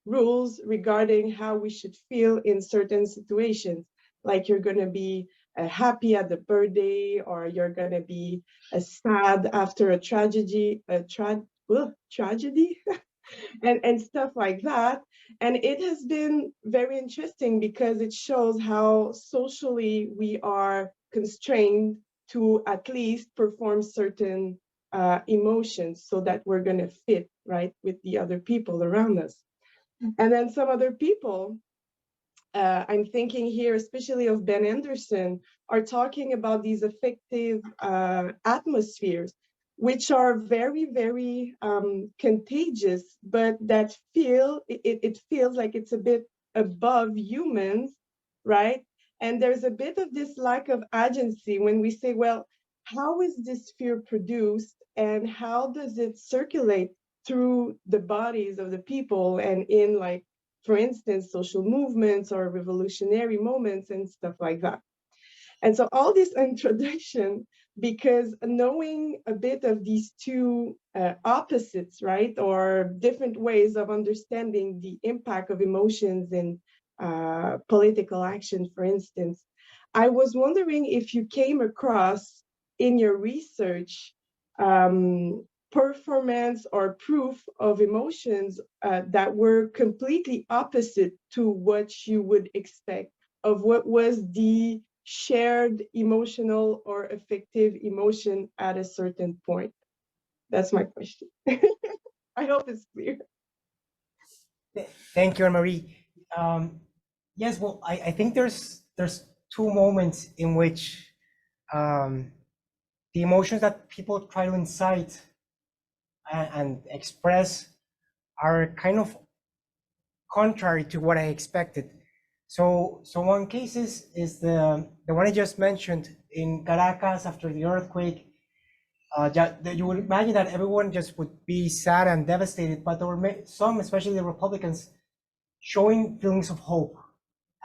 rules regarding how we should feel in certain situations, like you're going to be happy at the birthday, or you're going to be sad after a tragedy and stuff like that. And it has been very interesting because it shows how socially we are constrained to at least perform certain emotions so that we're going to fit right with the other people around us. And then some other people, I'm thinking here especially of Ben Anderson, are talking about these affective atmospheres, which are very, very contagious, but that it feels like it's a bit above humans, right? And there's a bit of this lack of agency when we say, well, how is this fear produced and how does it circulate through the bodies of the people and in, like, for instance, social movements or revolutionary moments and stuff like that. And so all this introduction, because knowing a bit of these two opposites, right, or different ways of understanding the impact of emotions in political action, for instance, I was wondering if you came across in your research performance or proof of emotions that were completely opposite to what you would expect of what was the shared emotional or affective emotion at a certain point. That's my question. I hope it's clear. Thank you, Anne-Marie. Yes, well, I think there's two moments in which the emotions that people try to incite and express are kind of contrary to what I expected. So one case is the one I just mentioned in Caracas after the earthquake. You would imagine that everyone just would be sad and devastated, but there were some, especially the Republicans, showing feelings of hope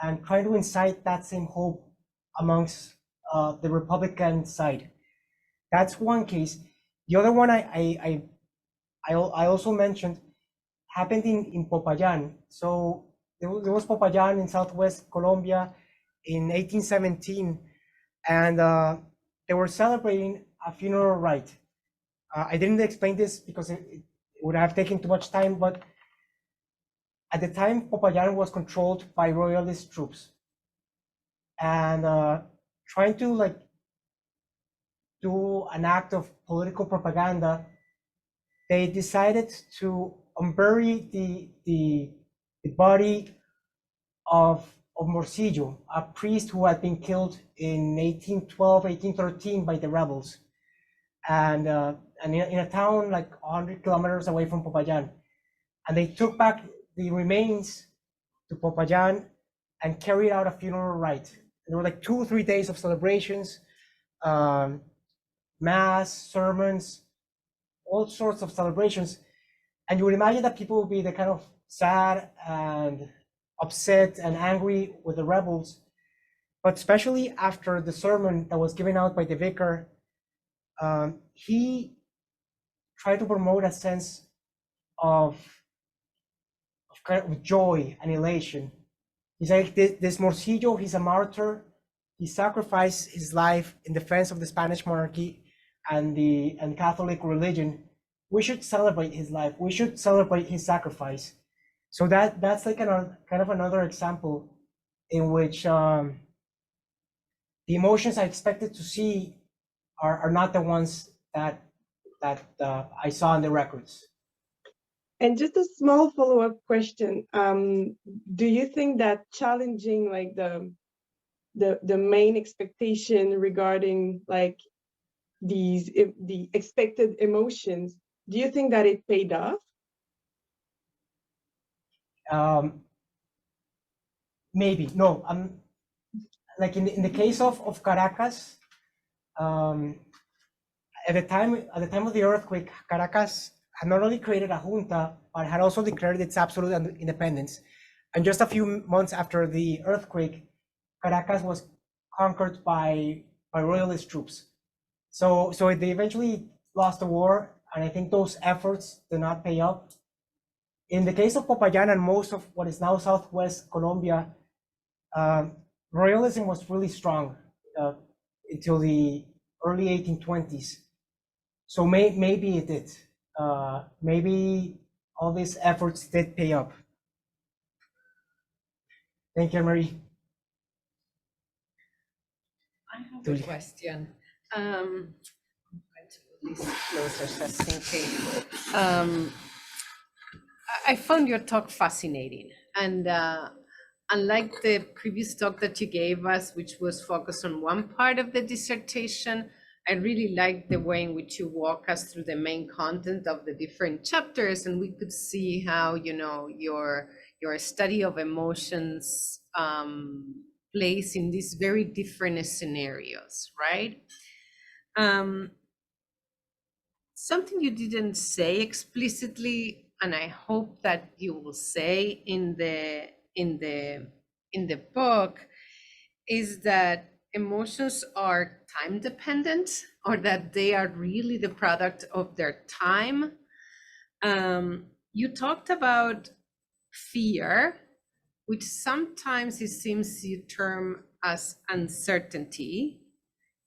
and trying to incite that same hope amongst the Republican side. That's one case. The other one I also mentioned happened in Popayan. So there was Popayan in southwest Colombia in 1817, and they were celebrating a funeral rite. I didn't explain this because it would have taken too much time, but at the time, Popayan was controlled by royalist troops, and trying to like do an act of political propaganda, they decided to unbury the body of Morcillo, a priest who had been killed in 1812, 1813 by the rebels, and in a town like 100 kilometers away from Popayan. And they took back the remains to Popayan and carried out a funeral rite. There were like 2 or 3 days of celebrations, mass, sermons, all sorts of celebrations. And you would imagine that people would be the kind of sad and upset and angry with the rebels, but especially after the sermon that was given out by the vicar, he tried to promote a sense of kind of joy and elation. He's like, this Morcillo, he's a martyr. He sacrificed his life in defense of the Spanish monarchy and the Catholic religion. We should celebrate his life. We should celebrate his sacrifice. So that's like kind of another example in which the emotions I expected to see are not the ones that I saw in the records. And just a small follow-up question. Do you think that challenging like the main expectation regarding like the expected emotions, do you think that it paid off? Maybe no. Like in the case of Caracas, at the time of the earthquake, Caracas had not only created a junta, but had also declared its absolute independence. And just a few months after the earthquake, Caracas was conquered by royalist troops. So they eventually lost the war, and I think those efforts did not pay off. In the case of Popayán and most of what is now Southwest Colombia, royalism was really strong until the early 1820s. So maybe it did. Maybe all these efforts did pay off. Thank you, Marie. I have a question. I'm going to move this closer so I think I found your talk fascinating, and unlike the previous talk that you gave us, which was focused on one part of the dissertation, I really liked the way in which you walk us through the main content of the different chapters, and we could see how, you know, your study of emotions plays in these very different scenarios, right? Something you didn't say explicitly, and I hope that you will say in the book, is that emotions are time dependent, or that they are really the product of their time. You talked about fear, which sometimes it seems you term as uncertainty.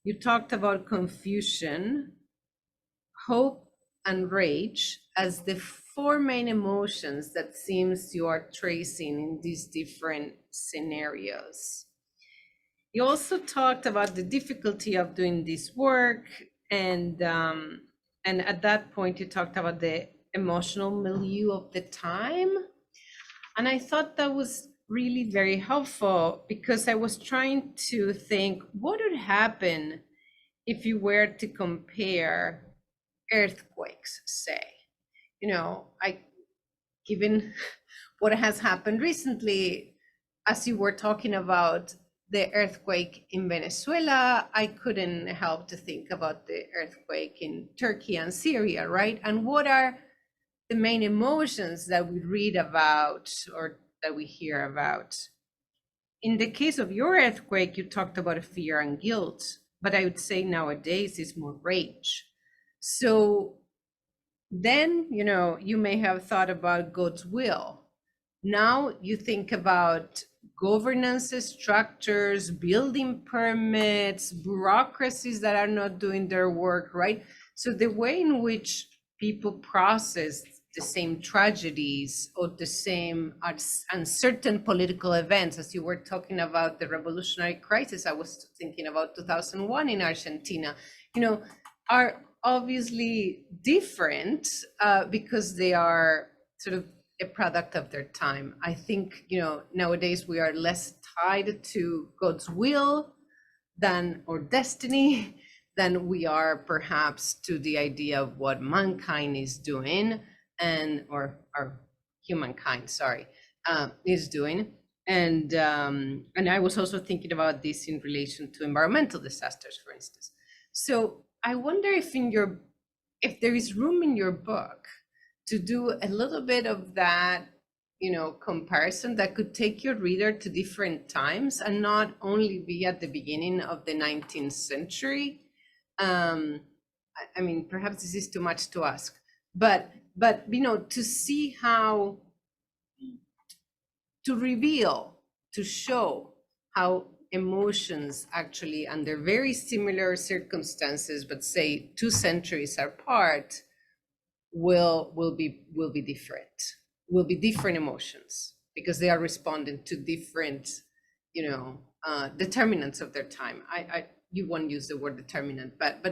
You talked about confusion, hope, and rage as the four main emotions that seems you are tracing in these different scenarios. You also talked about the difficulty of doing this work, and at that point you talked about the emotional milieu of the time. And I thought that was really very helpful, because I was trying to think what would happen if you were to compare earthquakes, say, you know, given what has happened recently, as you were talking about the earthquake in Venezuela, I couldn't help to think about the earthquake in Turkey and Syria, right? And what are the main emotions that we read about or that we hear about? In the case of your earthquake, you talked about fear and guilt, but I would say nowadays it's more rage. So then, you know, you may have thought about God's will. Now you think about governance structures, building permits, bureaucracies that are not doing their work, right? So the way in which people process the same tragedies or the same uncertain political events, as you were talking about the revolutionary crisis, I was thinking about 2001 in Argentina, you know, are obviously different because they are sort of a product of their time. I think, you know, nowadays we are less tied to God's will or destiny than we are perhaps to the idea of what mankind is doing or humankind, sorry, is doing. And I was also thinking about this in relation to environmental disasters, for instance. So I wonder if there is room in your book to do a little bit of that comparison that could take your reader to different times and not only be at the beginning of the 19th century. I mean, perhaps this is too much to ask, but to see how, to reveal, to show how emotions actually under very similar circumstances, but say 2 centuries apart, will be different emotions because they are responding to different determinants of their time. You won't use the word determinant, but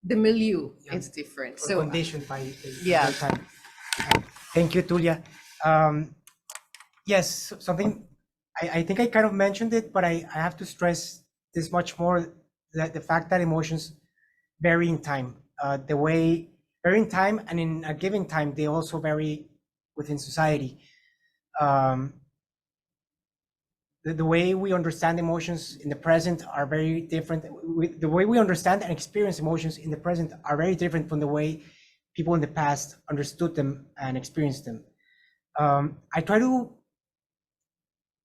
the milieu is different. So conditioned by yeah. their time. Thank you, Tulia. Yes, something I think I kind of mentioned it, but I have to stress this much more, that the fact that emotions vary in time, vary in time, and in a given time, they also vary within society. The way we understand emotions in the present are very different. The way we understand and experience emotions in the present are very different from the way people in the past understood them and experienced them. I try to,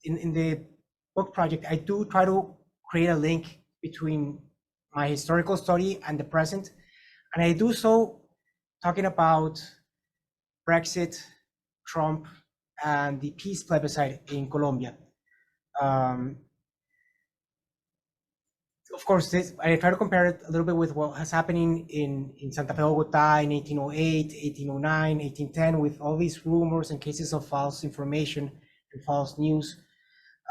in the book project, I do try to create a link between my historical study and the present. And I do so talking about Brexit, Trump, and the peace plebiscite in Colombia. Of course, I try to compare it a little bit with what has happening in Santa Fe, Bogota in 1808, 1809, 1810, with all these rumors and cases of false information and false news.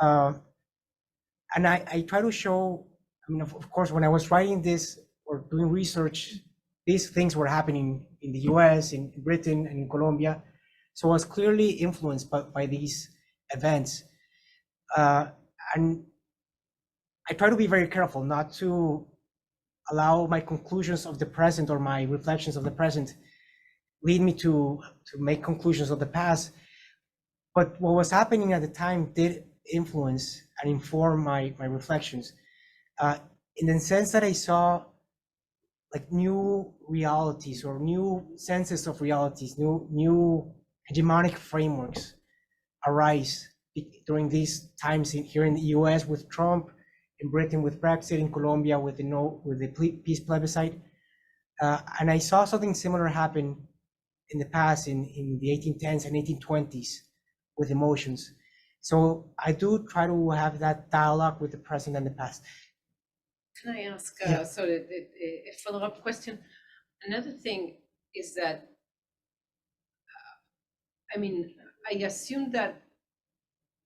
And I try to show, I mean, of course, when I was writing this or doing research, these things were happening in the US, in Britain, and in Colombia. So I was clearly influenced by these events. And I try to be very careful not to allow my conclusions of the present or my reflections of the present lead me to make conclusions of the past. But what was happening at the time did influence and inform my reflections, in the sense that I saw like new realities or new senses of realities, new hegemonic frameworks arise during these times here in the US with Trump, in Britain with Brexit, in Colombia with the peace plebiscite. And I saw something similar happen in the past in the 1810s and 1820s with emotions. So I do try to have that dialogue with the present and the past. Can I ask Yeah. a follow-up question? Another thing is that, I mean, I assume that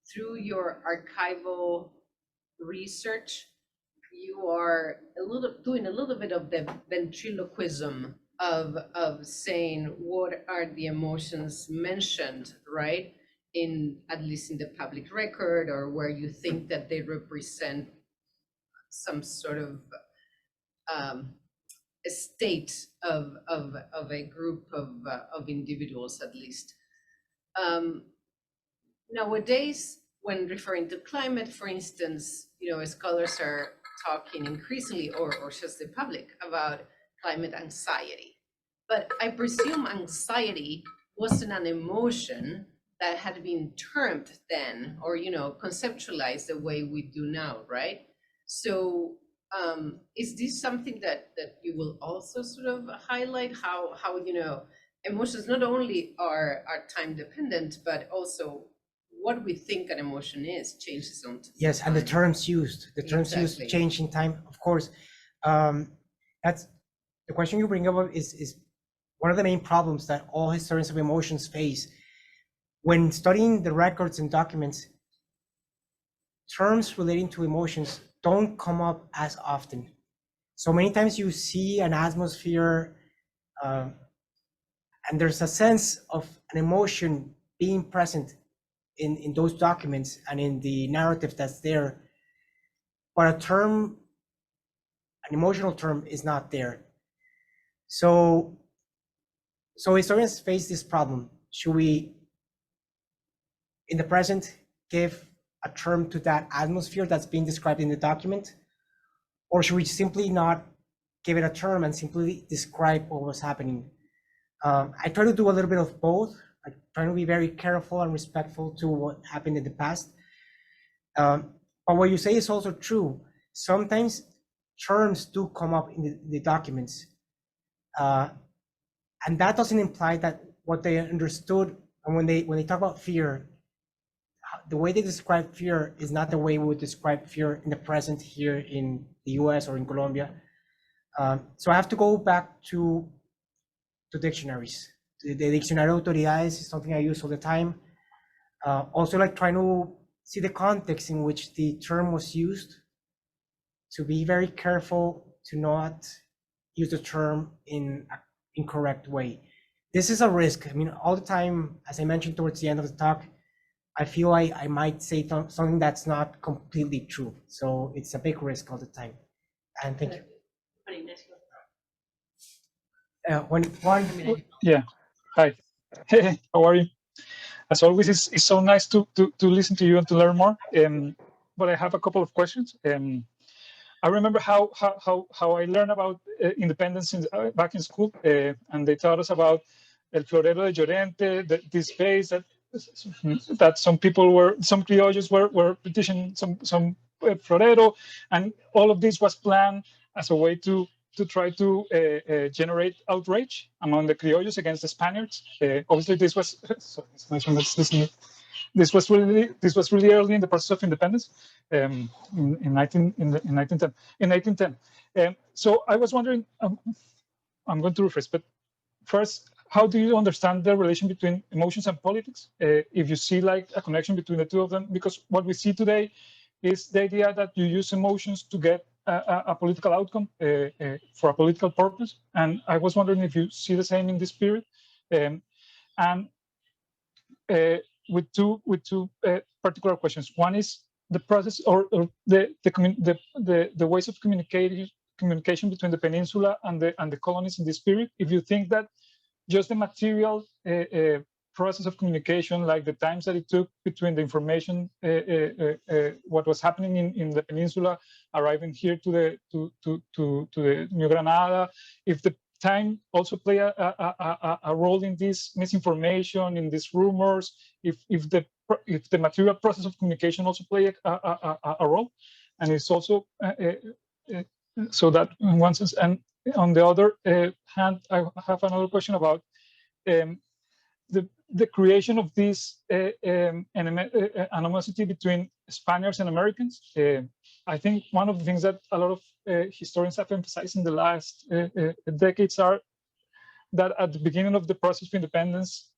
through your archival research, you are doing a little bit of the ventriloquism of saying what are the emotions mentioned, right? At least in the public record, or where you think that they represent some sort of a state of a group of individuals, at least. Nowadays, when referring to climate, for instance, scholars are talking increasingly, or just the public, about climate anxiety. But I presume anxiety wasn't an emotion that had been termed then, or conceptualized the way we do now, right? So is this something that you will also sort of highlight, how emotions not only are time dependent, but also what we think an emotion is changes on time. Yes, and the terms used Exactly. change in time, of course. That's the question you bring up is one of the main problems that all historians of emotions face. When studying the records and documents, terms relating to emotions don't come up as often. So many times you see an atmosphere, and there's a sense of an emotion being present in those documents and in the narrative that's there, but an emotional term is not there. So historians face this problem. Should we, in the present, give a term to that atmosphere that's being described in the document? Or should we simply not give it a term and simply describe what was happening? I try to do a little bit of both. like trying to be very careful and respectful to what happened in the past. But what you say is also true. Sometimes terms do come up in the documents, and that doesn't imply that what they understood. And when they talk about fear, the way they describe fear is not the way we would describe fear in the present here in the US or in Colombia. So I have to go back to dictionaries. The Diccionario de Autoridades is something I use all the time. Also, like trying to see the context in which the term was used, to be very careful to not use the term in an incorrect way. This is a risk. I mean, all the time, as I mentioned towards the end of the talk, I feel I might say something that's not completely true. So it's a big risk all the time. And thank you. Juan, Yeah. Hi. Hey, how are you? As always, it's so nice to listen to you and to learn more. But I have a couple of questions. I remember how I learned about independence back in school, and they taught us about El Florero de Llorente, this base that some criollos were petitioning some florero, and all of this was planned as a way to try to generate outrage among the criollos against the Spaniards. Obviously, this was this was really early in the process of independence, in 1910. So I was wondering, I'm going to rephrase, but first, how do you understand the relation between emotions and politics? If you see like a connection between the two of them, because what we see today is the idea that you use emotions to get a political outcome for a political purpose. And I was wondering if you see the same in this period. With two particular questions. One is the process or the ways of communication between the peninsula and the colonies in this period. If you think that just the material process of communication, like the times that it took between the information, what was happening in the peninsula, arriving here to the New Granada, if the time also play a role in this misinformation, in these rumors, if the material process of communication also play a role, and it's also so that in one sense. And on the other hand, I have another question about the creation of this animosity between Spaniards and Americans. I think one of the things that a lot of historians have emphasized in the last decades are that at the beginning of the process of independence,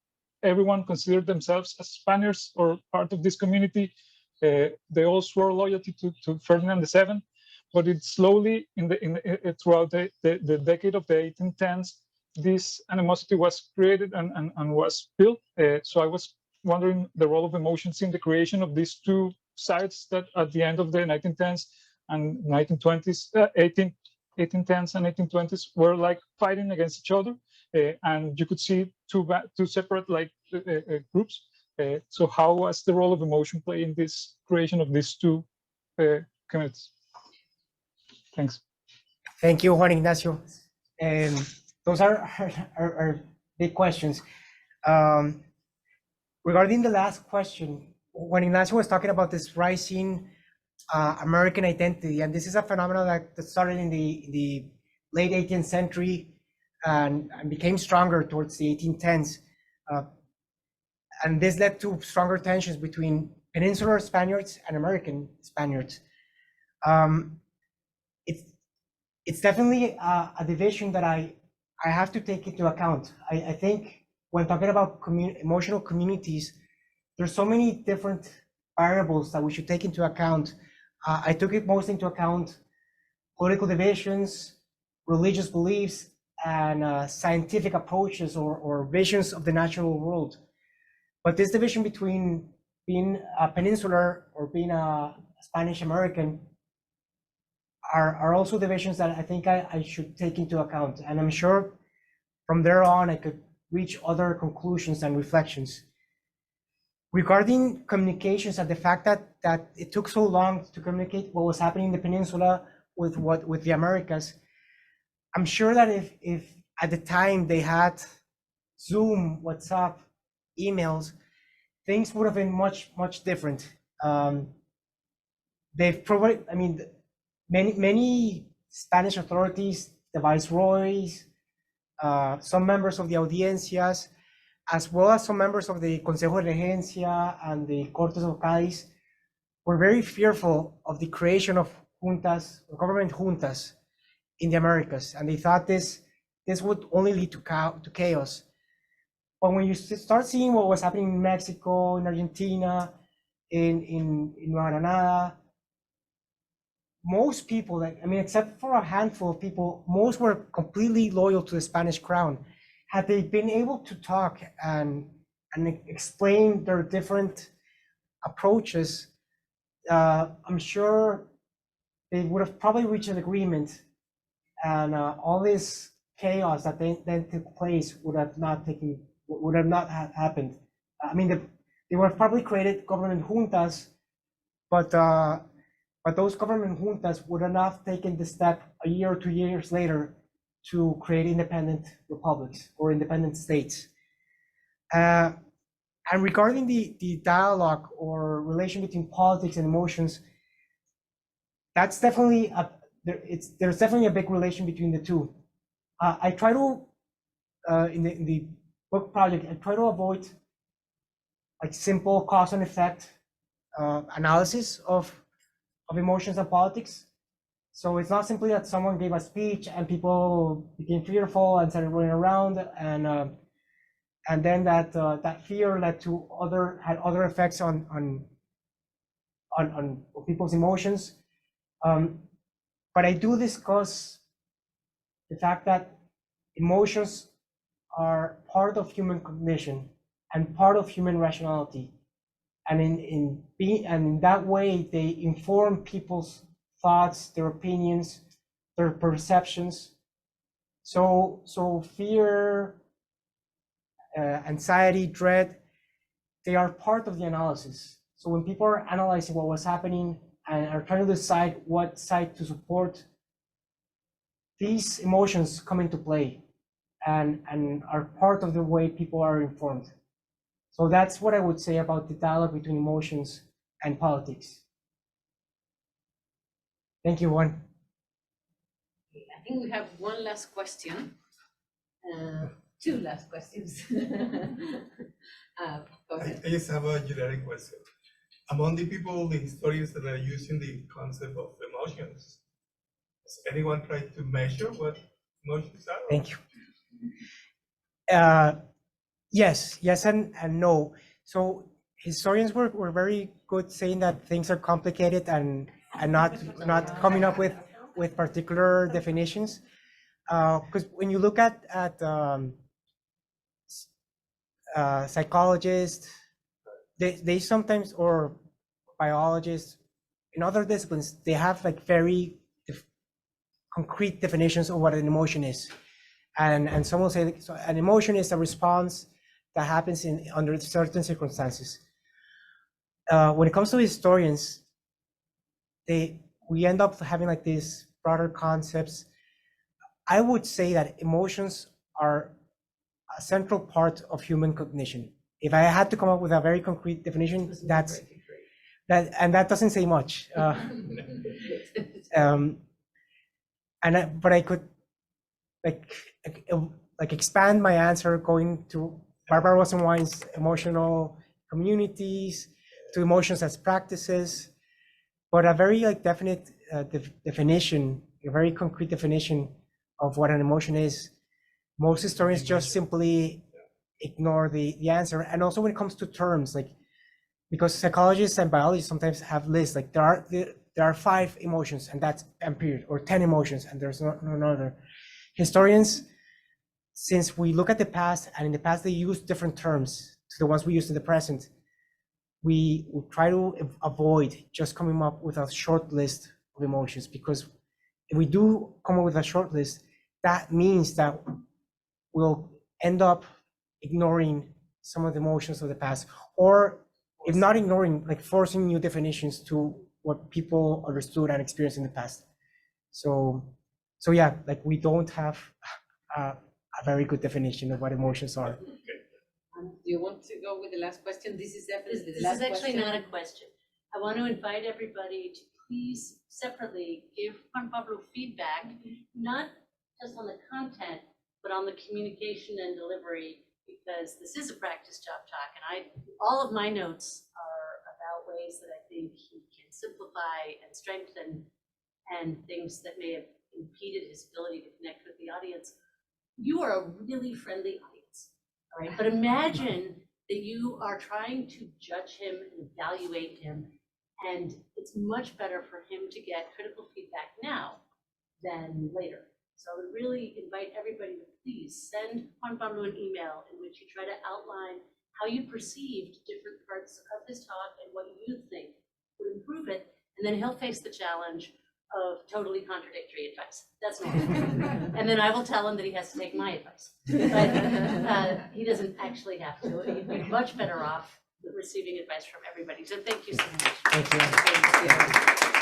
everyone considered themselves as Spaniards or part of this community. They all swore loyalty to Ferdinand VII, but it slowly, throughout the decade of the 1810s, this animosity was created and was built. So I was wondering the role of emotions in the creation of these two sides that at the end of the 1910s and 1920s, 1810s and 1820s were like fighting against each other. And you could see two separate like groups. So how was the role of emotion play in this creation of these two communities? Thanks. Thank you, Juan Ignacio. And those are big questions. Regarding the last question, when Ignacio was talking about this rising American identity, and this is a phenomenon that started in the late 18th century and became stronger towards the 1810s. And this led to stronger tensions between peninsular Spaniards and American Spaniards. It's definitely a division that I have to take into account. I think when talking about emotional communities, there's so many different variables that we should take into account. I took it most into account political divisions, religious beliefs, and scientific approaches or visions of the natural world. But this division between being a peninsular or being a Spanish American are also divisions that I think I should take into account. And I'm sure from there on, I could reach other conclusions and reflections. Regarding communications and the fact that it took so long to communicate what was happening in the peninsula with the Americas, I'm sure that if at the time they had Zoom, WhatsApp, emails, things would have been much different. They've provided, I mean, many Spanish authorities, the viceroys, some members of the audiencias, as well as some members of the Consejo de Regencia and the Cortes of Cádiz, were very fearful of the creation of juntas, government juntas in the Americas, and they thought this would only lead to chaos. But when you start seeing what was happening in Mexico, in Argentina, in Nueva Granada, most people, like, I mean, except for a handful of people, most were completely loyal to the Spanish crown. Had they been able to talk and explain their different approaches, I'm sure they would have probably reached an agreement, and all this chaos that then took place would have not happened. I mean, they would have probably created government juntas, but those government juntas would have not taken the step a year or 2 years later to create independent republics or independent states. And regarding the dialogue or relation between politics and emotions, that's definitely there's definitely a big relation between the two. I try to in the book project, I try to avoid like simple cause and effect analysis of emotions and politics. So it's not simply that someone gave a speech and people became fearful and started running around, and then that fear led to other effects on people's emotions. But I do discuss the fact that emotions are part of human cognition and part of human rationality, and in that way they inform people's thoughts, their opinions, their perceptions. So fear, anxiety, dread, they are part of the analysis. So when people are analyzing what was happening and are trying to decide what side to support, these emotions come into play and are part of the way people are informed. So that's what I would say about the dialogue between emotions and politics. Thank you, Juan. I think we have one last question. Two last questions. Go ahead. I just have a generic question. Among the people, the historians that are using the concept of emotions, has anyone tried to measure what emotions are? Thank you. Yes and no. So historians were very good saying that things are complicated and not coming up with particular definitions. Because when you look at psychologists, they sometimes, or biologists in other disciplines, they have like very concrete definitions of what an emotion is. And some will say so an emotion is a response that happens under certain circumstances. When it comes to historians, we end up having like these broader concepts. I would say that emotions are a central part of human cognition. If I had to come up with a very concrete definition, that doesn't say much. But I could like expand my answer going to Barbara Rosenwein's emotional communities, to emotions as practices, but a very like definite definition, a very concrete definition of what an emotion is. Most historians just simply ignore the answer. And also when it comes to terms, like, because psychologists and biologists sometimes have lists, like there are 5 emotions and that's period, or 10 emotions and there's no other. Historians, since we look at the past, and in the past they use different terms to the ones we use in the present, we try to avoid just coming up with a short list of emotions, because if we do come up with a short list, that means that we'll end up ignoring some of the emotions of the past, or if not ignoring, like forcing new definitions to what people understood and experienced in the past. So yeah, like we don't have a very good definition of what emotions are. Do you want to go with the last question? This is definitely the This last is actually question. not a question. I want to invite everybody to please separately give Juan Pablo feedback, not just on the content, but on the communication and delivery, because this is a practice job talk, and all of my notes are about ways that I think he can simplify and strengthen and things that may have impeded his ability to connect with the audience. You are a really friendly audience, all right? But imagine that you are trying to judge him and evaluate him, and it's much better for him to get critical feedback now than later. So I would really invite everybody to please send Juan Pablo an email in which you try to outline how you perceived different parts of his talk and what you think would improve it, and then he'll face the challenge of totally contradictory advice. That's normal. And then I will tell him that he has to take my advice. But he doesn't actually have to. He'd be much better off receiving advice from everybody. So thank you so much. Thank you. Thank you.